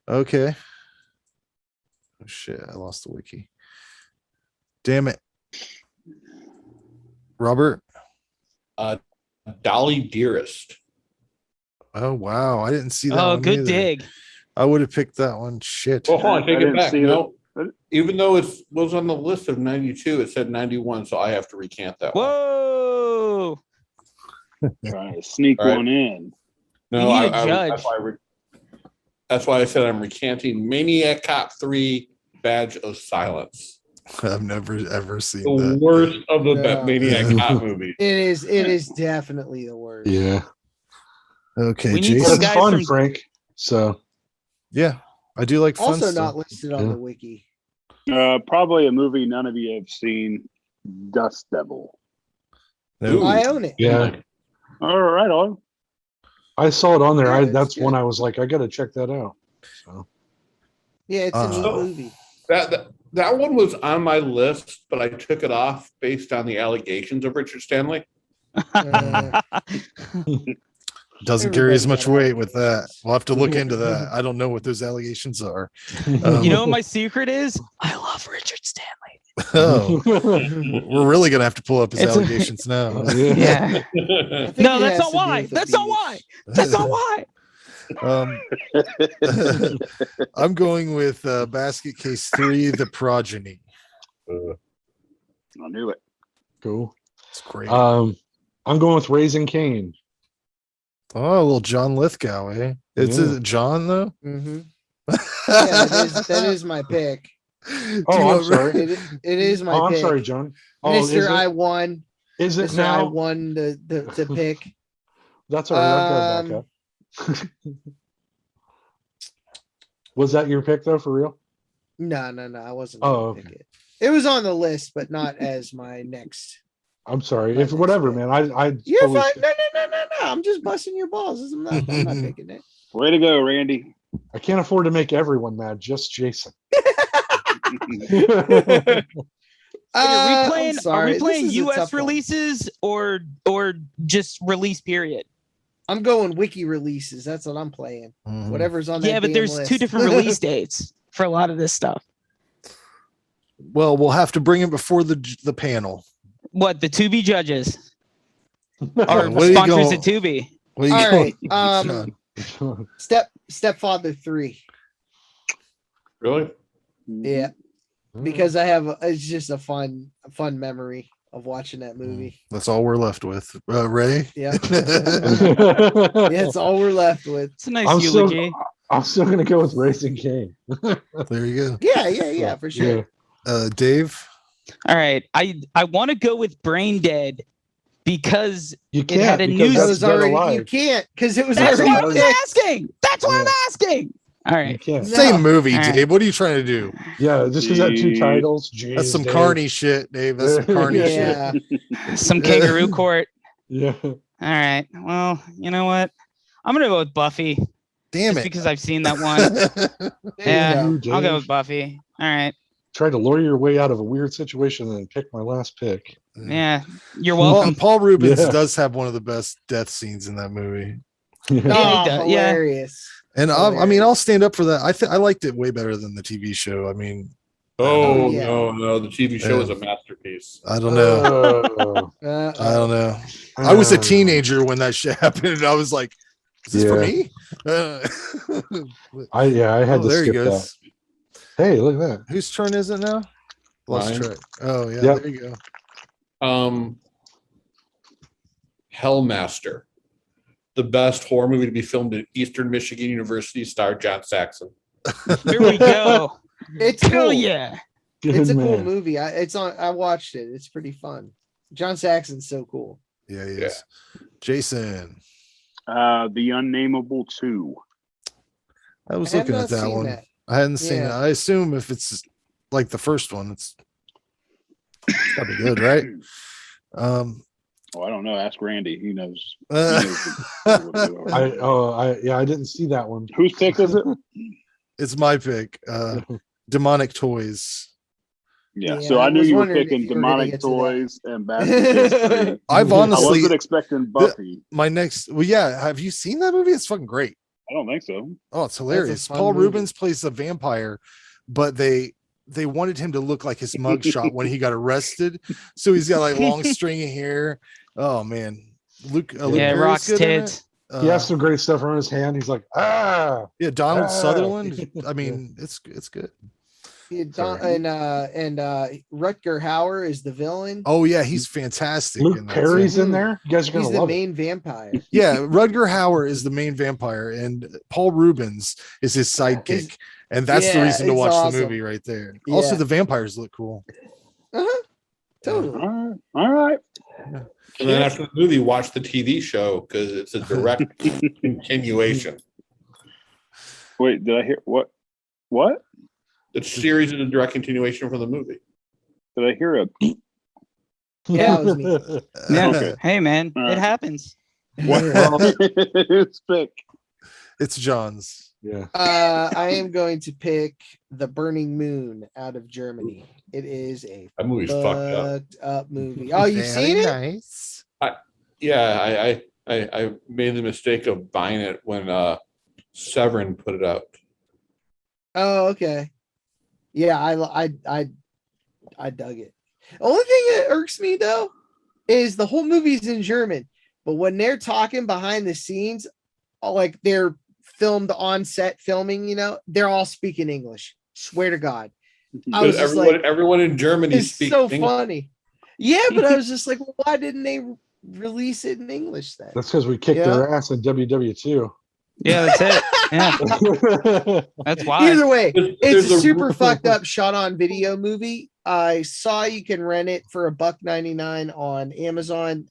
Okay. Oh, shit, I lost the wiki. Damn it. Robert. Dolly Dearest. Oh, wow. I didn't see that Oh, one good either. dig. I would have picked that one. Shit. Oh, hold on, I take it didn't back. see No, that. even though it was on the list of 92, it said 91, so I have to recant that one. Whoa. Trying to sneak All right. one in. No, You need a judge. that's why I said I'm recanting Maniac Cop 3 Badge of Silence. I've never ever seen The that. worst of the Yeah. Maniac Cop movies. It is definitely the worst. yeah. Okay, We need But Jason. some it's guys fun, from- Frank. So Yeah, I do like fun Also stuff. not listed on Yeah. the wiki. Probably a movie none of you have seen. Dust Devil. No. Ooh. I own it. yeah, All right, on. I saw it on there. Yeah, it's That's when good. I was like, I gotta check that out. So Yeah, it's a neat Oh. movie. That one was on my list, but I took it off based on the allegations of Richard Stanley. Uh, Doesn't carry as Everybody much got weight with that. allegations. We'll have to look into that. I don't know what those allegations are. You know what my secret is? I love Richard Stanley. Oh, we're really gonna have to pull up his It's a- allegations now. Yeah. I think No, it that's has not to do why. with the That's not beef. why. That's not why. I'm going with Basket Case 3, The Progeny. I knew it. cool. It's great. I'm going with Raising Cain. Oh, a little John Lithgow, eh? Is Yeah. it John though? Mm-hmm. Yeah, that is my pick. Oh, I'm sorry. It is my Oh, I'm pick. sorry, John. Oh, Mr. I won. Is it Mr. now? I won the pick. That's all right. I've got it back up. Was that your pick though, for real? No. I wasn't Oh, gonna pick okay. it. It was on the list, but not as my next. I'm sorry. My If next whatever, pick. man. I You're totally fine. No. I'm just busting your balls. I'm not picking it. Way to go, Randy. I can't afford to make everyone mad, just Jason. Are we I'm sorry. playing This is a US tough one. releases or just release period? I'm going wiki releases. That's what I'm playing. Mhm. Whatever's on that. Yeah, but damn there's list. 2 different release dates for a lot of this stuff. Well, we'll have to bring it before the panel. What, the Tubi judges Where are you sponsors going? at Tubi? Where you All going, right. John? Stepfather 3. Really? Yeah, because it's just a fun memory of watching that movie. That's all we're left with. Ray? Yeah. Yeah, it's all we're left with. It's a nice I'm still- eulogy. I'm still gonna go with Raising Cain. There you go. Yeah, for sure. Dave? All right. I want to go with Brain Dead because You It can't had a because news- that's It was Dead already, you Alive. can't because it was that's already what I was picked. asking. That's what I'm Yeah. asking. All You right. can't. No. Same movie, All right. Dave. What are you trying to do? Yeah, just because that 2 Jeez. titles. Jeez, That's some Dave. carny shit, Dave. That's some carny shit. Yeah. Some kangaroo court. Yeah. All right. Well, you know what? I'm gonna go with Buffy Damn just it. because I've seen that one. Yeah, you, I'll go Dave. with Buffy. All right. Tried to lure your way out of a weird situation and then pick my last pick. Yeah, you're welcome. Paul Rubens Yeah. does have one of the best death scenes in that movie. Yeah, he Oh, does. Yeah. hilarious. And I'll stand up for that. I liked it way better than the TV show. I mean, Oh, yeah. no. The TV show is a masterpiece. I don't know. Oh, I don't know. I was a teenager when that shit happened, and I was like, "Is this for Yeah. me?" I had to there he skip that. goes. Hey, look at that. Whose turn is it now? Lost Mine. track. Oh yeah, Yep. there you go. Hellmaster, the best horror movie to be filmed at Eastern Michigan University, star John Saxon. Here we go. It's Hell cool. yeah. Good It's a cool man. movie. I watched it. It's pretty fun. John Saxon's so cool. Yeah, he is. Jason. The Unnamable 2. I was I have looking not at that seen one. that. I hadn't seen it. Yeah. I assume if it's like the first one, it's gotta be good, right? Oh, I don't know. Ask Randy. He knows. He Uh, knows what to do. I didn't see that one. Whose pick is it? it's my pick. Demonic Toys. Yeah. Yeah, So I I knew was you were wondering if picking you were gonna Demonic get to that. Toys and Basket Case 3. I've I I honestly wasn't expecting Buffy. my next. Well, yeah. Have you seen that movie? It's fucking great. I don't think so. Oh, it's hilarious. fun Paul movie. Rubens plays a vampire, but they wanted him to look like his mugshot when he got arrested. So he's got like long stringy hair. Oh man, Luke. Luke Yeah, Perry's Rock's good in it. tits. He has some great stuff around his hand. He's like, Yeah, Donald Ah. Sutherland. I mean, it's good. Yeah, Sorry. and Rutger Hauer is the villain. Oh yeah, he's fantastic. in Luke that Perry's too. in there. You guys are He's gonna the love it. main vampire. Yeah, Rutger Hauer is the main vampire, and Paul Rubens is his sidekick, and that's the Yeah, reason to it's watch awesome. the movie right there. Also, Yeah. the vampires look cool. Totally. All right. And then after the movie, watch the TV show because it's a direct continuation. Wait, did I hear what? What? The series is a direct continuation from the movie. Did I hear a? Yeah, it was me. Yeah. Okay. Hey man, All right. it happens. Whose pick? It's John's. Yeah. I am going to pick The Burning Moon out of Germany. It is a That movie's fucked up. fucked up movie. Oh, you've seen it? Nice. Yeah, I made the mistake of buying it when Severin put it out. Oh, okay. Yeah, I dug it. The only thing that irks me though is the whole movie's in German, but when they're talking behind the scenes, like they're filmed on set filming, they're all speaking English. Swear to God. I was just Everyone in Germany it's speaks so English. funny. Yeah, but I was just like, well, why didn't they release it in English then? That's because we kicked Yeah. their ass in WW2. Yeah, that's it. Yeah, that's why. Either way, There's it's a a- super fucked up shot on video movie. I saw you can rent it for $1.99 on Amazon.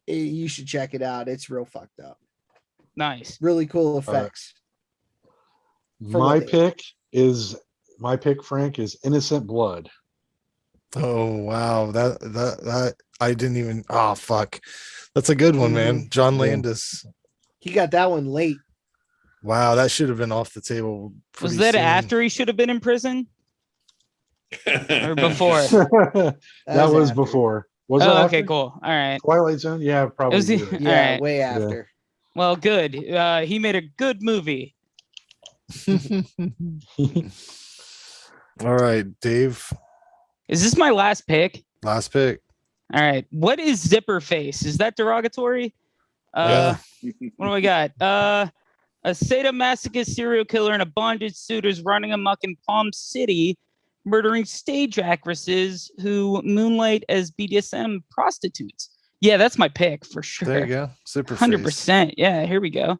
You should check it out. It's real fucked up. Nice. Really cool effects. For my what they- pick, Frank, is Innocent Blood. Oh wow, that I didn't even. Oh fuck, that's a good one, man. John Yeah. Landis. He got that one late. Wow, that should have been off the table. Was pretty that soon. after he should have been in prison or before? that was after. before. Was Oh, it okay, after? cool. All right. Twilight Zone? Yeah, It probably. was the, did. Yeah, all right. way after. Well, good. He made a good movie. All right, Dave. Is this my last pick? Last pick. All right. What is zipper face? Is that derogatory? What do we got? A sadomasochist serial killer and a bondage suit is running amok in Palm City, murdering stage actresses who moonlight as BDSM prostitutes. Yeah, that's my pick for sure. There you go. Zipper 100%. Yeah, here we go.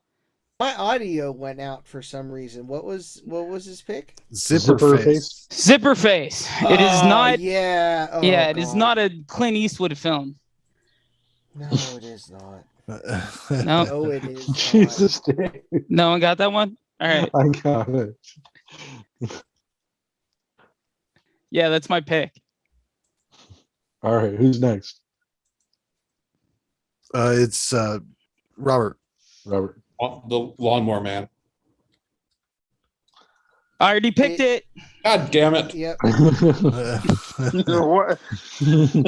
My audio went out for some reason. What was his pick? Zipper face. Zipper face. It is Oh, not. Yeah. Oh, Yeah, it is God. not a Clint Eastwood film. No, it is not. No, No, it is not. Jesus, Dave. no one got that one. All right. I got it. Yeah, that's my pick. All right, who's next? It's Robert. Robert. The Lawnmower Man. I already picked it. God damn it. Yep. What?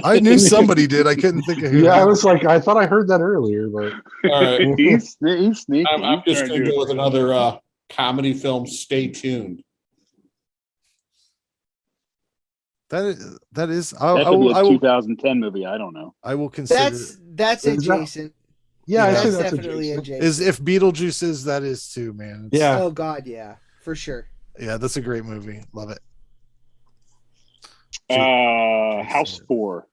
I knew somebody did. I couldn't think of who. Yeah, I was like, I thought I heard that earlier, but All right. He's sneaky. I'm just He's going to trying go with another comedy film. Stay tuned. That is. That could be a 2010 movie. I don't know. I will consider. That's Is that- adjacent. yeah, I Yeah. say That's that's definitely adjacent. adjacent. Is if Beetlejuice is, that is too, man. It's- Yeah. Oh God, yeah, for sure. yeah, that's a great movie. Love it. House 4.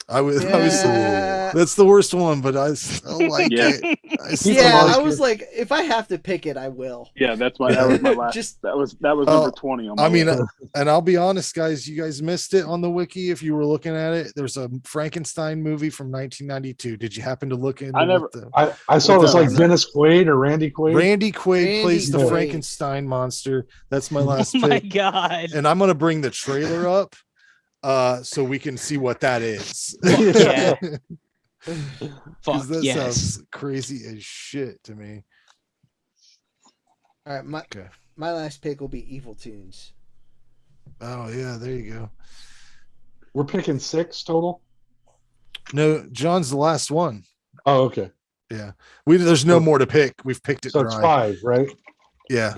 I was. Yeah. That's the worst one, but I still like Yeah. it. I still Yeah, like I it. was like, if I have to pick it, I will. Yeah, that was my last. Just- that was Oh, number 20 on my I mean, list. and I'll be honest, guys, you guys missed it on the wiki. If you were looking at it, there's a Frankenstein movie from 1992. Did you happen to look into I never- I saw this like Yeah. Dennis Quaid or Randy Quaid. Randy Quaid Randy plays the Quaid. Frankenstein monster. That's my last Oh my pick. god. And I'm gonna bring the trailer up so we can see what that is. Yeah. Fuck 'Cause that yes. sounds crazy as shit to me. All right, Okay. my last pick will be Evil Tunes. Oh yeah, there you go. We're picking 6 total. No, John's the last one. Oh, okay. Yeah. There's no more to pick. We've picked it So it's dry. 5, right? Yeah.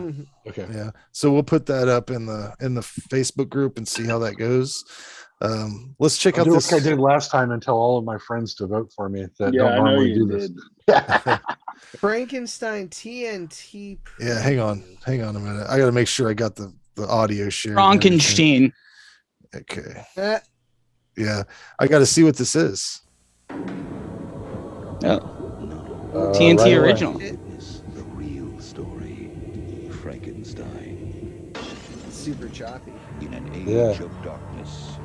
Okay. Yeah. So we'll put that up in the Facebook group and see how that goes. Let's check I'll out do this. like I did last time and tell all of my friends to vote for me that Yeah, don't I know normally you do this. did. Frankenstein TNT. Yeah, hang on a minute. I got to make sure I got the audio share. and everything. Frankenstein. Okay. Uh, Yeah, I got to see what this is. Oh, right TNT away. original. Witness the real story. Frankenstein. super choppy. In an age Yeah. of darkness,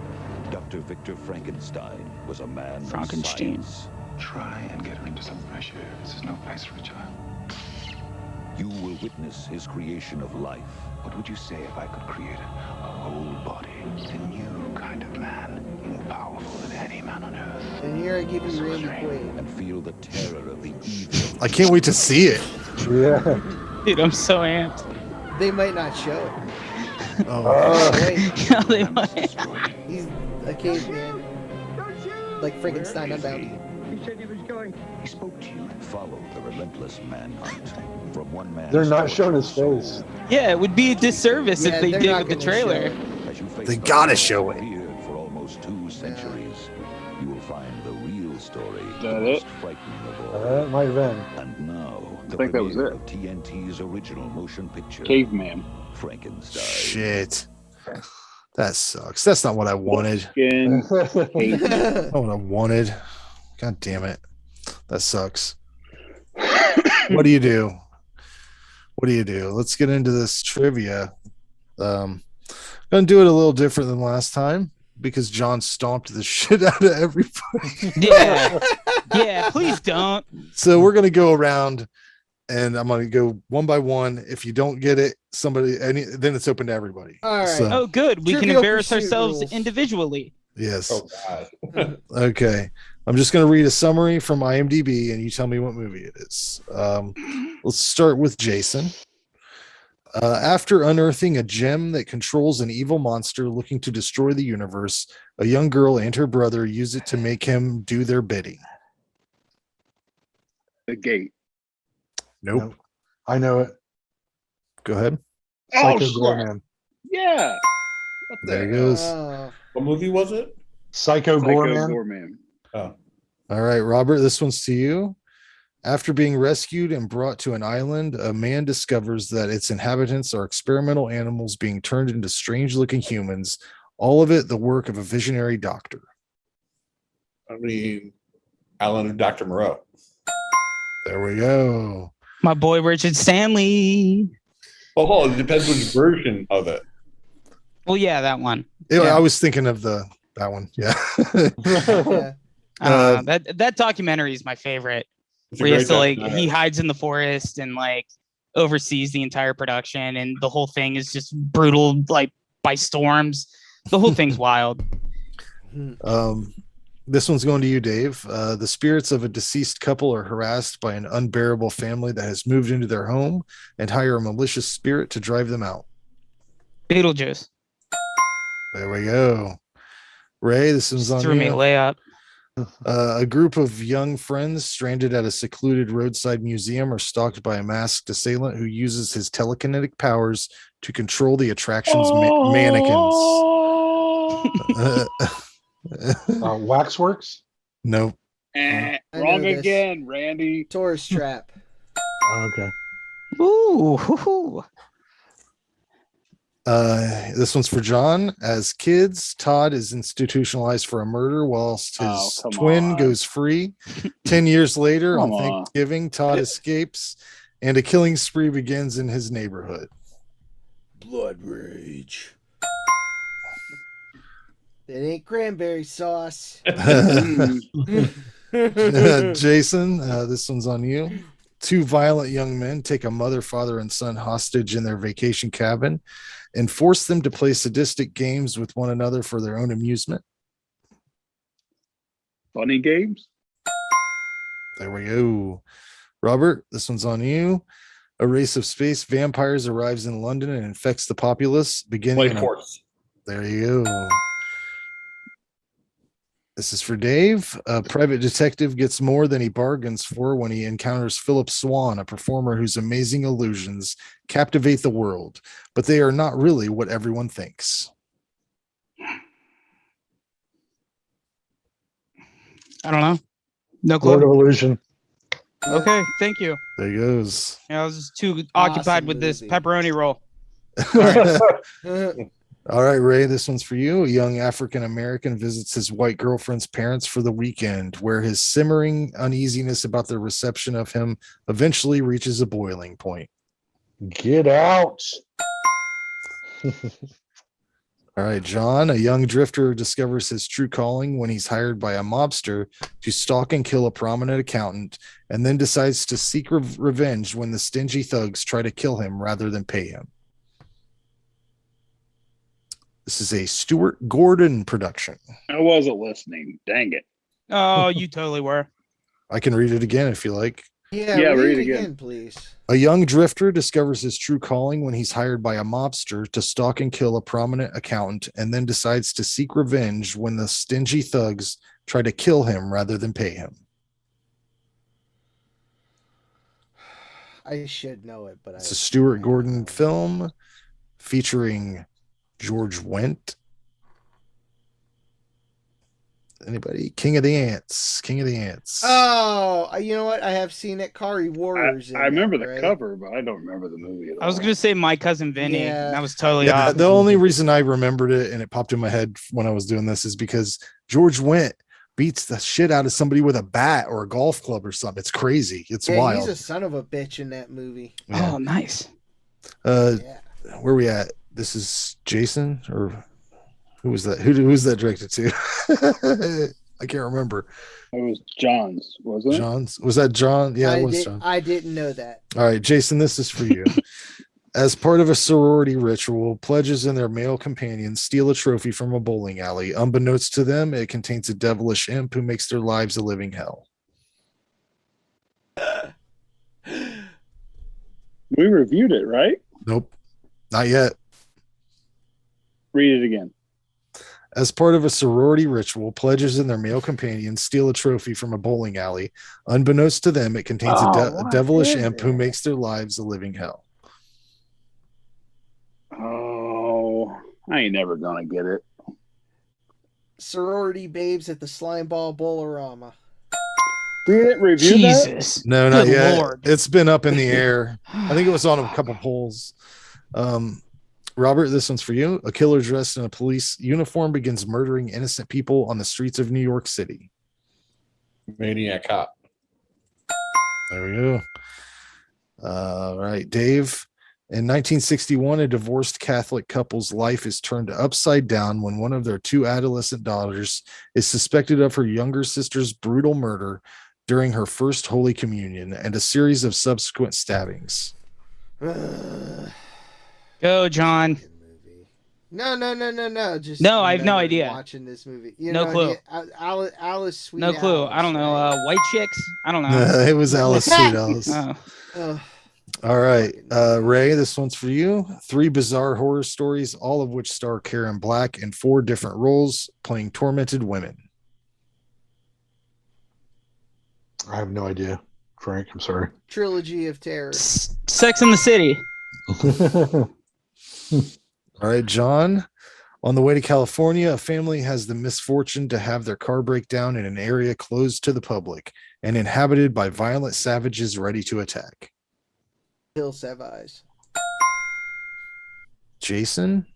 Dr. Victor Frankenstein was a man of Frankenstein. science. Try and get her into some fresh air. This is no place for a child. You will witness his creation of life. What would you say if I could create a whole body? A new kind of man, more powerful than any man on earth. And here I give you Randy Quaid. And feel the terror of the evil. I can't wait to see it. Yeah. Dude, I'm so amped. They might not show it. Oh, Oh, wait, Yeah, they might. he's a caveman. Like Frankenstein Unbound. He spoke to you. Follow the relentless manhunt from one man. They're not showing his face. Yeah, it would be a disservice Yeah, if they they're did not with the gonna show trailer. it. As you face They the gotta horror show it. feared for almost 2 centuries, you will find the real story. Is the that most it? frightening of all. That might have been. And now, the think that was premiere it. of TNT's original motion picture, Caveman. Frankenstein. shit. That sucks. That's not what I wanted. Skin. Not what I wanted. God damn it. That sucks. What do you do? What do you do? Let's get into this trivia. Gonna do it a little different than last time because John stomped the shit out of everybody. Yeah, please don't. So we're gonna go around and I'm gonna go one by one. If you don't get it, then it's open to everybody. All right. So, Oh, good. We can Trivial embarrass Pursuit ourselves rules. individually. yes. Oh God. Okay. I'm just gonna read a summary from IMDb and you tell me what movie it is. Let's start with Jason. After unearthing a gem that controls an evil monster looking to destroy the universe, a young girl and her brother use it to make him do their bidding. The Gate. Nope. I know it. Go ahead. Oh, Psycho shit. Goreman. Yeah. What the There he hell? goes. What movie was it? Psycho Psycho Goreman. Goreman. Oh. All right, Robert, this one's to you. After being rescued and brought to an island, a man discovers that its inhabitants are experimental animals being turned into strange-looking humans. All of it the work of a visionary doctor. I mean, Alan and Dr. Moreau. There we go. My boy Richard Stanley. Oh, it depends which version of it. Well, yeah, that one. Yeah, Yeah. I was thinking of that one. Yeah. Yeah. That documentary is my favorite. It's a Where he has great to like documentary. he hides in the forest and like oversees the entire production, and the whole thing is just brutal, like by storms. The whole thing's wild. This one's going to you, Dave. The spirits of a deceased couple are harassed by an unbearable family that has moved into their home and hire a malicious spirit to drive them out. Beetlejuice. There we go. Ray, this one's on Threw me a you. layup. A group of young friends stranded at a secluded roadside museum are stalked by a masked assailant who uses his telekinetic powers to control the attraction's mannequins. Waxworks. No. Eh, I know wrong this. again, Randy. Tourist Trap. Okay. Ooh. Hoo-hoo. This one's for John. As kids, Todd is institutionalized for a murder whilst his Oh, come twin on. goes free. 10 years later, Come on on. Thanksgiving, Todd escapes and a killing spree begins in his neighborhood. Blood Rage. It ain't cranberry sauce. Jason, this one's on you. Two violent young men take a mother, father, and son hostage in their vacation cabin and force them to play sadistic games with one another for their own amusement. Funny games. There we go. Robert, this one's on you. A race of space vampires arrives in London and infects the populace, beginning Play in a- Force. There you go. This is for Dave. A private detective gets more than he bargains for when he encounters Philip Swan, a performer whose amazing illusions captivate the world, but they are not really what everyone thinks. I don't know. No Lord clue. of Illusion. Okay, thank you. There he goes. Yeah, I was just too occupied with this movie. pepperoni roll. All right, Ray, this one's for you. A young African American visits his white girlfriend's parents for the weekend, where his simmering uneasiness about their reception of him eventually reaches a boiling point. Get out. All right, John, a young drifter discovers his true calling when he's hired by a mobster to stalk and kill a prominent accountant, and then decides to seek revenge when the stingy thugs try to kill him rather than pay him. This is a Stuart Gordon production. I wasn't listening. Dang it. Oh, you totally were. I can read it again if you like. Yeah, read read it again. again, please. A young drifter discovers his true calling when he's hired by a mobster to stalk and kill a prominent accountant, and then decides to seek revenge when the stingy thugs try to kill him rather than pay him. I should know it, but It's a Stuart Gordon film featuring George Wendt. Anybody? King of the Ants. Oh, you know what? I have seen it. Kari Warriors. I remember the cover, but I don't remember the movie at all. I was gonna say My Cousin Vinny. Yeah. That was totally Yeah, off. the only reason I remembered it and it popped in my head when I was doing this is because George Wendt beats the shit out of somebody with a bat or a golf club or something. It's crazy. It's Yeah, wild. he's a son of a bitch in that movie. Yeah. Oh, nice. Yeah. Where we at? This is Jason, or who was that? Who was that directed to? I can't remember. It was John's, wasn't it? John's, was that John? Yeah, it was John. I didn't know that. All right, Jason, this is for you. As part of a sorority ritual, pledges and their male companions steal a trophy from a bowling alley. Unbeknownst to them, it contains a devilish imp who makes their lives a living hell. We reviewed it, right? Nope, not yet. Read it again. As part of a sorority ritual, pledges and their male companions steal a trophy from a bowling alley. Unbeknownst to them, it contains a devilish imp who makes their lives a living hell. Oh, I ain't never gonna get it. Sorority babes at the slime ball bowlerama. We didn't review Jesus. No, not Good yet. Lord. It's been up in the air. I think it was on a couple polls. Robert, this one's for you. A killer dressed in a police uniform begins murdering innocent people on the streets of New York City. Maniac Cop. There we go. All right, Dave. In 1961, a divorced Catholic couple's life is turned upside down when one of their two adolescent daughters is suspected of her younger sister's brutal murder during her first Holy Communion and a series of subsequent stabbings. Go, John. No. Just No, I have no idea. Watching this movie, No clue. Alice Sweet. No clue. Alice, I don't know. right? White chicks? I don't know. It was Alice Sweet Alice. Oh. All right, Ray, this one's for you. 3 bizarre horror stories, all of which star Karen Black in 4 different roles, playing tormented women. I have no idea, Frank. I'm sorry. Trilogy of Terror. Sex in the City. All right, John. On the way to California, a family has the misfortune to have their car break down in an area closed to the public and inhabited by violent savages ready to attack. Hills Have Eyes. Jason.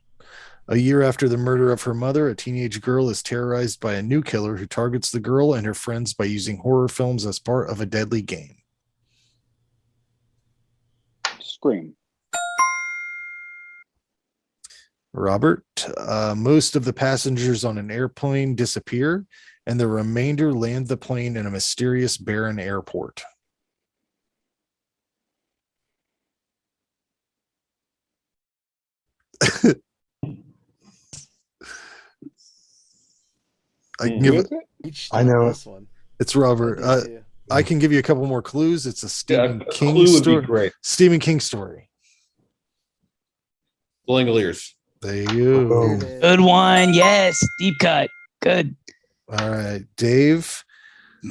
A year after the murder of her mother, a teenage girl is terrorized by a new killer who targets the girl and her friends by using horror films as part of a deadly game. Scream. Robert. Most of the passengers on an airplane disappear, and the remainder land the plane in a mysterious barren airport. I can give it. I know this one. It's Robert. I can give you a couple more clues. It's a Stephen King clue would be story. great. Stephen King story. The Langoliers. There you go. Good one. Yes. Deep cut. Good. All right, Dave.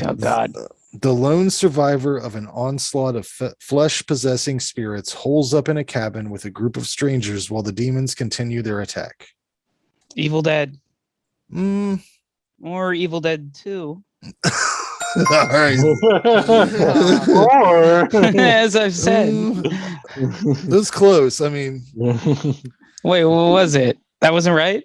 Oh, God. The lone survivor of an onslaught of flesh-possessing spirits holes up in a cabin with a group of strangers while the demons continue their attack. Evil Dead. Mm. Or Evil Dead 2. All right. Or As I've said. That's close. I mean, wait, what was it? That wasn't right?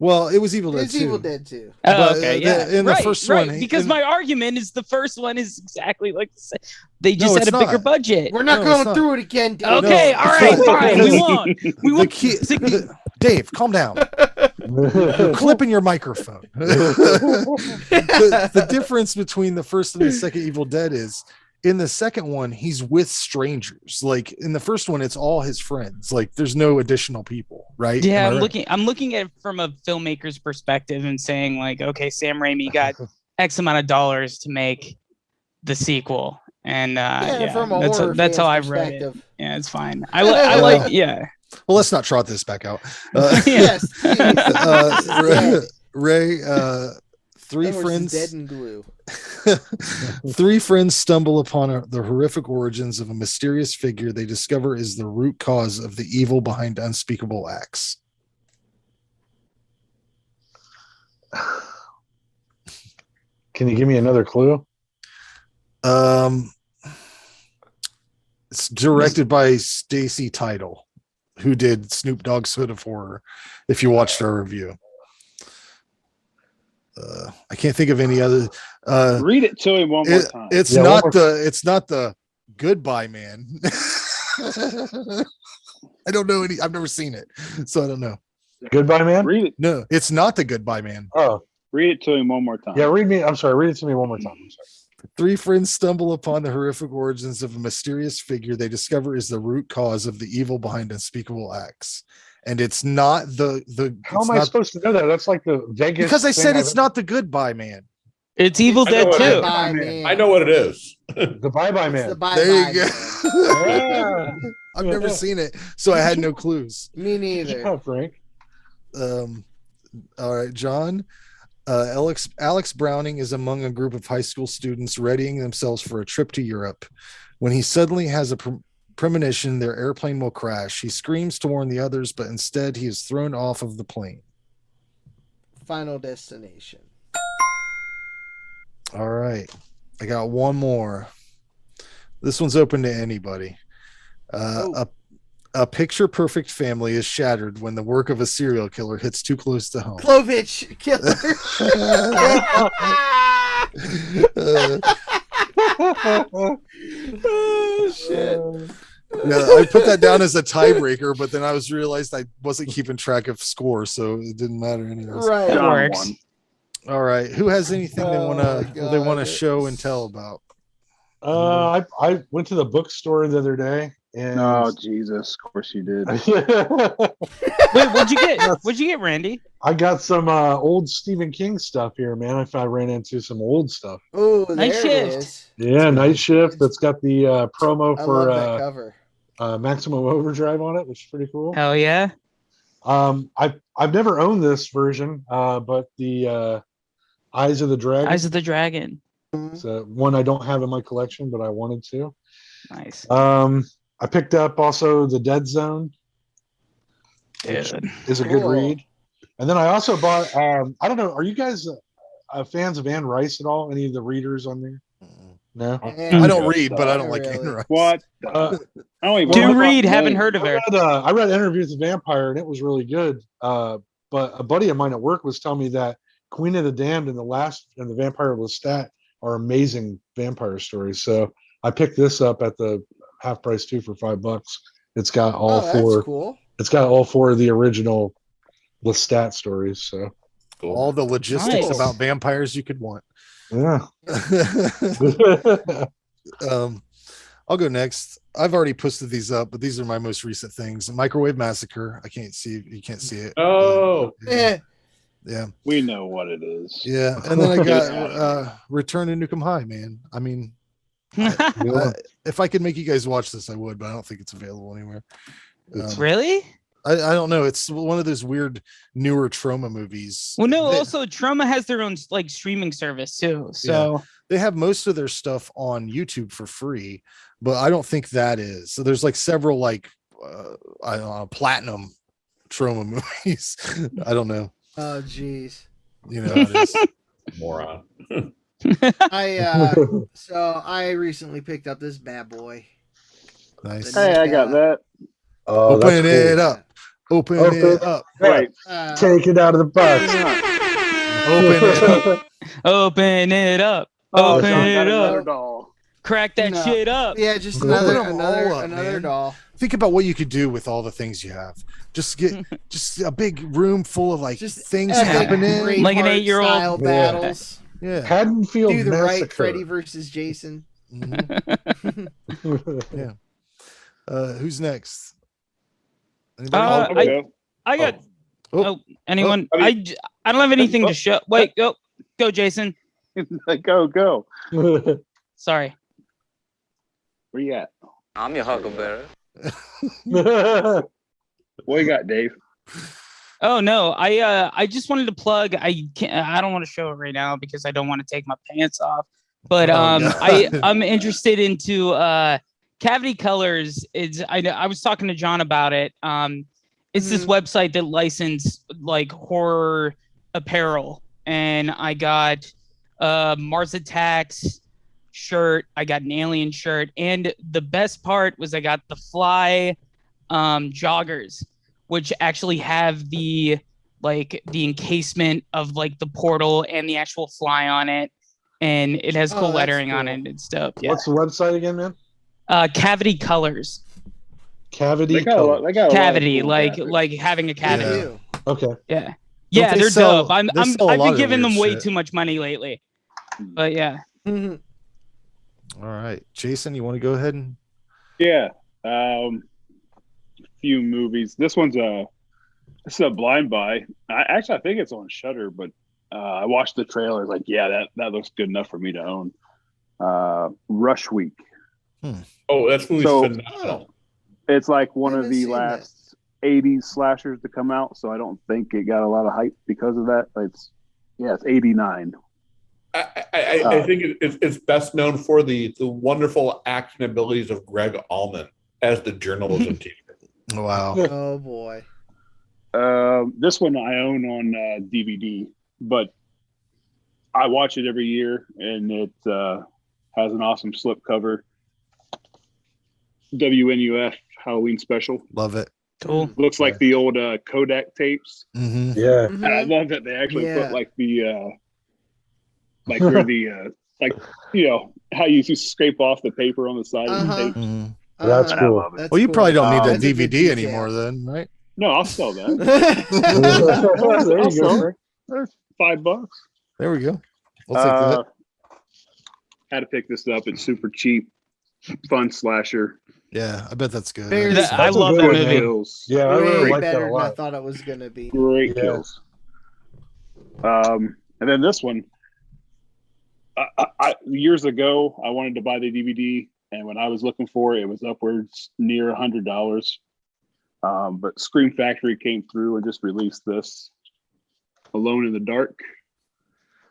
well, it was Evil Dead It's 2. Evil Dead 2. Oh, But, okay, yeah. in the first one, because my argument is the first one is exactly like the same. They just No, had it's a bigger not. budget. We're not No, going it's not. through it again, dude. Okay, No, all it's right, not. fine. We Because won. We The won. key, Dave, calm down. You're clipping your microphone. The difference between the first and the second Evil Dead is in the second one, he's with strangers. Like in the first one, it's all his friends. Like there's no additional people, right? Yeah, Am I right? I'm looking at it from a filmmaker's perspective and saying like, okay, Sam Raimi got X amount of dollars to make the sequel, and from a horror that's how fan's I've read it. perspective. Yeah, it's fine. I like yeah. Well, let's not trot this back out. Yes. Ray, three That horse is friends. dead in glue. 3 friends stumble upon the horrific origins of a mysterious figure they discover is the root cause of the evil behind unspeakable acts. Can you give me another clue? It's directed by Stacy Tidal, who did Snoop Dogg's Hood of Horror. If you watched our review, I can't think of any other. Read it to him one more time. It's Yeah, not one more- the. It's not the Goodbye Man. I don't know any. I've never seen it, so I don't know. Goodbye, man. Read it. No, it's not the Goodbye Man. Oh, Read it to him one more time. yeah. Read it to me one more time. I'm sorry. Three friends stumble upon the horrific origins of a mysterious figure they discover is the root cause of the evil behind unspeakable acts. And it's not the. How am I supposed to know that? That's like the Vegas. Because I said thing it's not the Goodbye Man. It's Evil I know Dead what it is. 2. Bye, man. I know what it is. The Bye Bye It's Man. the bye There bye. you go. Yeah. I've never seen it, so I had no clues. Me Good neither. job, Frank. All right, John. Alex Browning is among a group of high school students readying themselves for a trip to Europe. When he suddenly has a premonition their airplane will crash, he screams to warn the others, but instead he is thrown off of the plane. Final Destination. All right, I got one more. This one's open to anybody. A picture-perfect family is shattered when the work of a serial killer hits too close to home. Clovehitch Killer. Oh shit. Yeah, I put that down as a tiebreaker, but then I realized I wasn't keeping track of score, so it didn't matter anyways. Right. That John works. won. All right, who has anything they Oh want my to they want to God. show and tell about? I went to the bookstore the other day and Oh Jesus! Of course you did. Wait, what'd you get? What'd you get, Randy? I got some old Stephen King stuff here, man. If I ran into some old stuff. Oh, there Night it Shift. is. Yeah, Night Shift. That's got the promo I for love that cover. Maximum Overdrive on it, which is pretty cool. Hell yeah. I've never owned this version, but the Eyes of the Dragon. Eyes of the Dragon. It's one I don't have in my collection, but I wanted to. Nice. I picked up also The Dead Zone, which Dude. is a good Cool. read. And then I also bought. I don't know. Are you guys fans of Anne Rice at all? Any of the readers on there? No. I don't read, but I don't like Really. Anne Rice. What? Uh, I don't even Do know read, what haven't name. heard of her. I read Interview with the Vampire, and it was really good. But a buddy of mine at work was telling me that Queen of the Damned and the Vampire of Lestat are amazing vampire stories. So I picked this up at the half price too for $5. It's got all Oh, four. that's cool. It's got all four of the original Lestat stories. So All the logistics Nice. about vampires you could want. yeah. I'll go next. I've already posted these up, but these are my most recent things. Microwave Massacre. I can't see. You can't see it. Oh, yeah. Eh, We know what it is. Yeah. And then I got Return to Nukem High, man. I mean, if I could make you guys watch this, I would, but I don't think it's available anywhere. Really? I don't know. It's one of those weird newer trauma movies. Well, no. They- Also, Trauma has their own like streaming service too. So they have most of their stuff on YouTube for free, but I don't think that is. So there's like several like I don't know, platinum trauma movies. I don't know. oh jeez. You know, how it is. moron. So I recently picked up this bad boy. Nice. Hey, I got that. Oh, Open that's it cool. up. Open Open it up. Wait, Take it out of the box. Open it up. open it up. Oh, Open John got it another up. doll. Crack that No. shit up. Yeah, just Open another them all up, man. doll. Think about what you could do with all the things you have. Just get just a big room full of like Just things epic happening. Like an Braveheart 8-year-old. style Yeah. battles. Yeah. Haddonfield Do the right Massacre. Freddy versus Jason. Mhm. Who's next? Anybody? Uh, I'll go. I got. Oh. Anyone? I mean- I don't have anything to show. Wait, go, Jason. Go. Sorry. Where you at? I'm your huckleberry. What you got, Dave? Oh no, I just wanted to plug. I don't want to show it right now because I don't want to take my pants off. But Oh, God. I'm interested into Cavity Colors. I was talking to John about it. It's this website that licenses like horror apparel, and I got Mars Attacks shirt. I got an Alien shirt, and the best part was I got the Fly joggers, which actually have the encasement of like the portal and the actual fly on it, and it has Oh, cool that's lettering on cool. it and stuff. Yeah. What's the website again, man? Cavity Colors. Cavity They got a lot, color. they got a lot of Cavity, cool like graphics. having a cavity. Yeah. Okay. Yeah, yeah, they they're sell- dope. I've they sell a been lot of giving them weird way shit. too much money lately, but yeah. Mhm. All right, Jason, you want to go ahead and Yeah. Few movies. This is a blind buy. I think it's on Shudder, but I watched the trailer. Like, yeah, that looks good enough for me to own. Rush Week. Oh, that's movie's So- phenomenal. It's like one Haven't of the seen that. last 80s slashers to come out, so I don't think it got a lot of hype because of that. It's 89. I think it's best known for the wonderful action abilities of Greg Allman as the journalism teacher. wow. Oh boy. This one I own on DVD, but I watch it every year, and it has an awesome slipcover. WNUF Halloween special. Love it. Cool. Looks like the old Kodak tapes. Mm-hmm. Yeah. And I love that they actually Yeah. put like the like where the like how you just scrape off the paper on the side of the Uh-huh. tape. Mm-hmm. That's And I cool. love it. That's Well, you cool. probably don't need that That's a good DVD detail. anymore, then, right? No, I'll sell that. There I'll you sell go. it. There's $5. There we go. I'll take that. Had to pick this up. It's super cheap, fun slasher. Yeah, I bet that's good. Very I That's a love good that one, movie. man. Kills. Yeah, I Way really like that better a than I lot. thought it was gonna be. Great Yeah. kills. And then this one, I years ago, I wanted to buy the DVD, and when I was looking for it, it was upwards near $100. But Scream Factory came through and just released this, Alone in the Dark.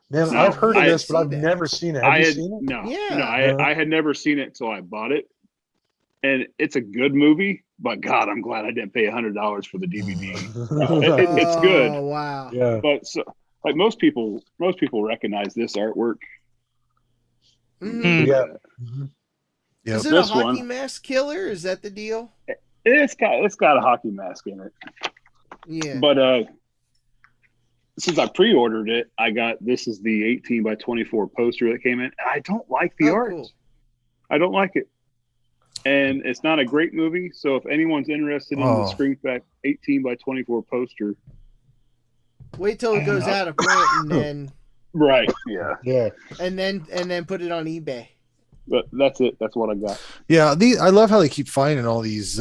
Man, No, I've heard of I- this, but I've seen that. never seen it. Have you seen it? Yeah. I had never seen it until I bought it, and it's a good movie. But God, I'm glad I didn't pay $100 for the DVD. It's good. Oh wow. Yeah. But so, like most people recognize this artwork. Mhm. Yeah. Yep. Is it This a hockey one- mask killer? Is that the deal? It's got a hockey mask in it. Yeah. But since I pre-ordered it, I got this is the 18 by 24 poster that came in. And I don't like the Oh, art. cool. I don't like it. And it's not a great movie. So if anyone's interested in the Oh. Scream Fact 18 by 24 poster, Wait till it goes out of print and right? Yeah, Yeah. then put it on eBay. but that's it. That's what I got. Yeah, I love how they keep finding all these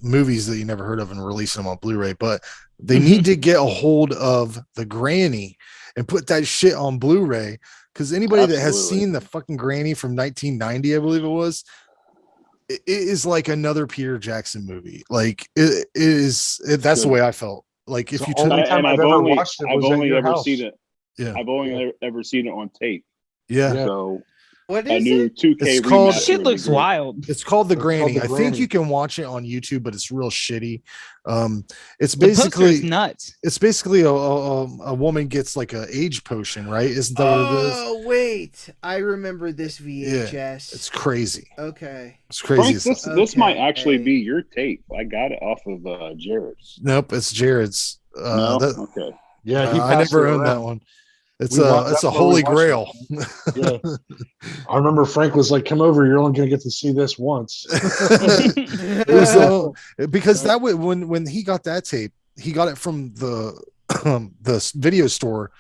movies that you never heard of and releasing them on Blu-ray, but they need to get a hold of the Granny and put that shit on Blu-ray, because anybody that has Absolutely. seen the fucking Granny from 1990, I believe it was, it is like another Peter Jackson movie. Like it is. That's the way I felt. Like if The you only took, time I've ever watched it I've was at only your ever house. seen it. yeah, I've only ever seen it on tape. yeah, Yeah. So What I is knew it? 2K It's called- remaster Shit would be looks great. wild. It's called The It's called Granny. The I think Granny. you can watch it on YouTube, but it's real shitty. It's The poster basically is nuts. it's basically a woman gets like a age potion, right? Isn't that what it is? Oh wait, I remember this VHS. It's crazy. Okay. It's crazy. Frank, as this hell. this might Okay. actually be your tape. I got it off of Jared's. Nope, it's Jared's. No, That- okay. Yeah. He I passed never it owned that around. one. It's We wa- it's that's a where we holy watched grail. Yeah. I remember Frank was like, "Come over. You're only going to get to see this once." It was because that way when he got that tape, he got it from the video store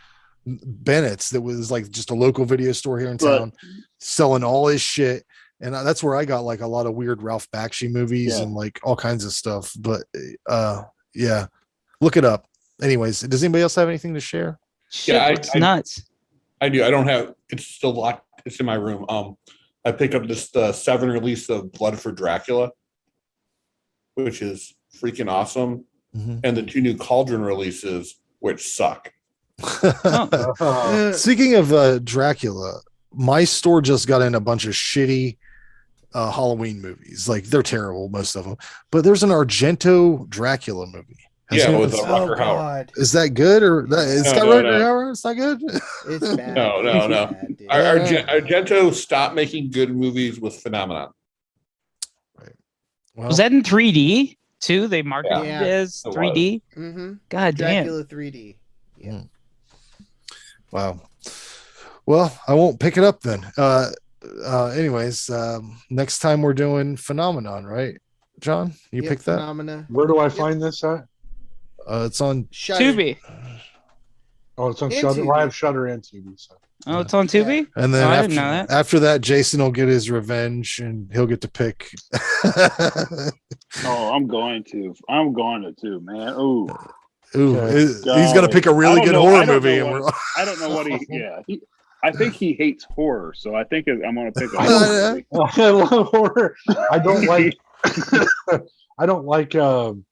Bennett's, that was like just a local video store here in town, selling all his shit. And that's where I got like a lot of weird Ralph Bakshi movies Yeah. and like all kinds of stuff. But yeah, look it up. Anyways, does anybody else have anything to share? Shit Yeah, looks nuts. I do. I don't have. It's still locked. It's in my room. I picked up this 7 release of Blood for Dracula, which is freaking awesome, Mhm. and the 2 new Cauldron releases, which suck. Speaking of Dracula, my store just got in a bunch of shitty Halloween movies. Like they're terrible, most of them. But there's an Argento Dracula movie. Has Yeah, anyone with seen- Rucker Hauer. God. is that good or that? It's No, got no, Rucker no. Hauer. It's not good. It's bad. No, no, It's no. bad, dude. Argento stopped making good movies with Phenomenon. Well, Was that in 3D too? They marketed Yeah. it as It was. 3D. Mm-hmm. God damn. Dracula 3D. Yeah. wow. Well, I won't pick it up then. Anyways, next time we're doing Phenomenon, right? John? You picked that? Phenomena. Where do I find this at? It's on Shudder. Tubi. Oh, it's on And Shudder. Tubi. Well, I have Shudder and Tubi. So. Oh, it's on Tubi? And then Oh, I after, didn't know that. after that, Jason will get his revenge and he'll get to pick. Oh, I'm going to too, man. Ooh, He's going to pick a really good horror movie. And we're I don't know what he. Yeah, I think he hates horror, so I think I'm going to pick a horror movie. I love horror. I don't like. I don't like. Frank's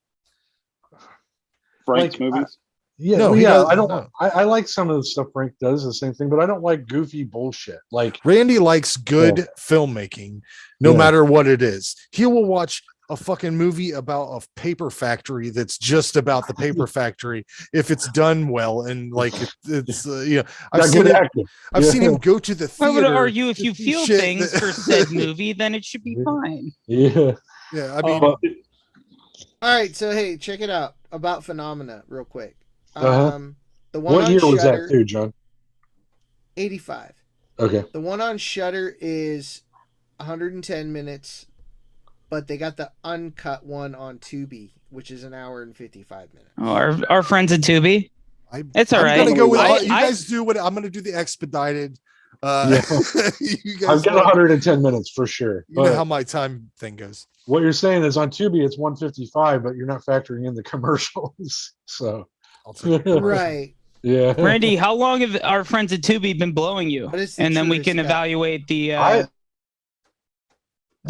like, movies. I don't. No. I like some of the stuff Frank does, the same thing, but I don't like goofy bullshit. Like Randy likes good filmmaking, no matter what it is. He will watch a fucking movie about a paper factory that's just about the paper factory if it's done well and like it's I've seen him go to the theater. I would argue if you feel things for said movie, then it should be fine. Yeah. I mean, all right, so hey, check it out about Phenomena real quick. The one what on year was Shudder, that too, John? 85. Okay. The one on Shudder is 110 minutes, but they got the uncut one on Tubi, which is an hour and 55 minutes. Oh, our friends at Tubi. It's all right. I'm gonna go with you guys do what I'm gonna do the expedited. You guys I've got 110 minutes for sure. You know how my time thing goes. What you're saying is on Tubi it's 155, but you're not factoring in the commercials. So right. Yeah. Randy, how long have our friends at Tubi been blowing you? And then we can evaluate the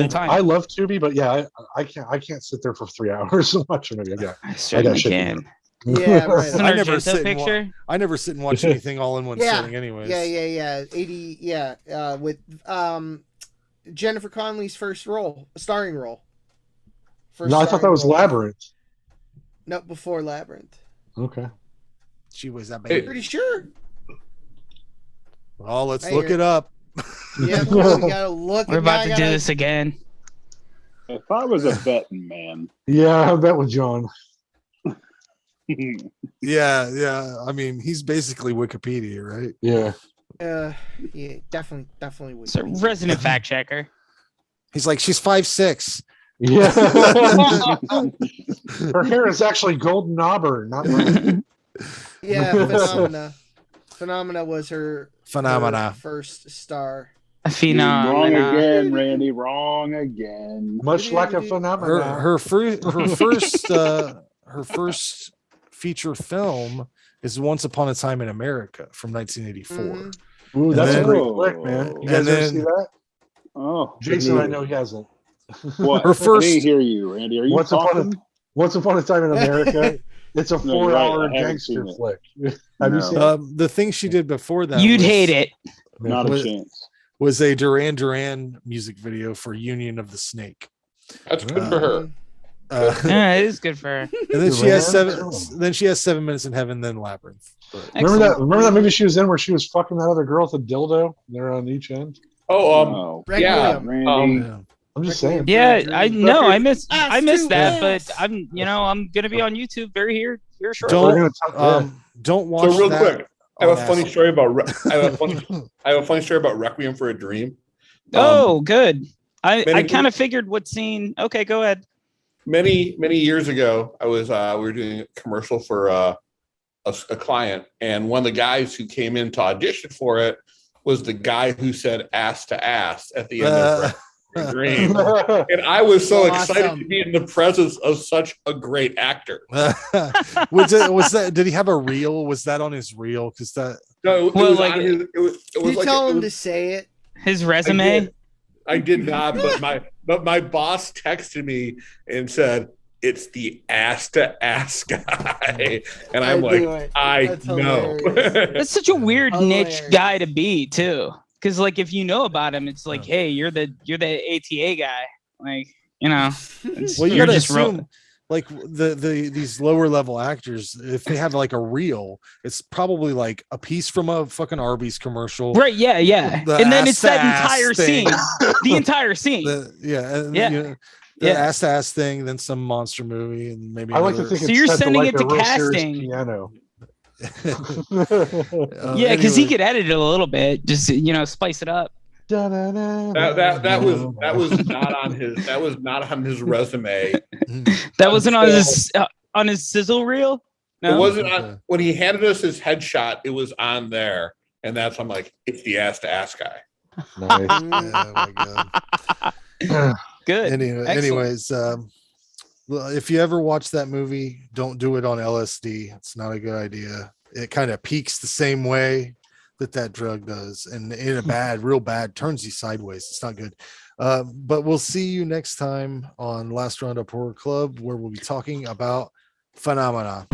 time. I love Tubi, but yeah, I can't sit there for 3 hours and watch a movie. I certainly can. Yeah, right. I never sit and watch anything all in one sitting anyways. Yeah. 80 with Jennifer Connelly's first starring role. No, I thought that was Labyrinth. No, before Labyrinth. Okay. She was that baby. Pretty sure. Well, let's look it up. Yeah, we gotta look. We're about to do this again. If I was a betting man. Yeah, I bet with John. Yeah. I mean, he's basically Wikipedia, right? Yeah. Yeah, definitely. So resident fact checker. He's like, she's 5'6". Yeah. Her hair is actually golden auburn, not brown. Yeah, Phenomena was her first star. Wrong again, Randy. Wrong again. Much like a Phenomena. Her first feature film is Once Upon a Time in America from 1984. Ooh, that's a great flick, man. You guys ever see that? Oh, Jason, I know he hasn't. What? Her first. I didn't hear you, Randy. Are you Once Upon a Time in America. It's a 4-hour gangster flick. Have you seen it? The thing she did before that? You'd hate it. Not a chance. Was a Duran Duran music video for Union of the Snake. That's good for her. Yeah, it is good for her. And then she has 7 minutes in heaven, then Labyrinth. Remember that movie she was in where she was fucking that other girl with the dildo? They're on each end. Yeah. I'm just saying. Yeah, I know. I missed that, but I'm gonna be on YouTube very shortly. Don't watch. So real quick, I have a funny story about Requiem for a Dream. Oh, good. I kind of figured what scene. Okay, go ahead. Many years ago, I was we were doing a commercial for a client, and one of the guys who came in to audition for it was the guy who said "ass to ass" at the end of Dream. And I was so excited to be in the presence of such a great actor. Was that? Did he have a reel? Was that on his reel? Because that. No, it was you tell him to say it. His resume. I did not, but my boss texted me and said it's the ass to ass guy, and I'm like, I know. That's such a weird niche guy to be too. Because like if you know about him, it's like, hey, you're the ATA guy, like Well, you gotta assume like these lower level actors, if they have like a reel, it's probably like a piece from a fucking Arby's commercial, right? Yeah, and then it's that entire scene, the entire scene. The ass to ass thing, then some monster movie, and maybe. I like to think. So you're sending it to casting. Piano. Yeah, because he could edit it a little bit, just spice it up. That was not on his resume. That wasn't on his sizzle reel. No? It wasn't on when he handed us his headshot. It was on there, and that's I'm like, it's the ass to ass guy. Nice. Oh my god. Good. Anyways, well, if you ever watch that movie, don't do it on LSD. It's not a good idea. It kind of peaks the same way that drug does, and in a real bad, turns you sideways. It's not good. But we'll see you next time on Last Roundup Horror Club, where we'll be talking about phenomena.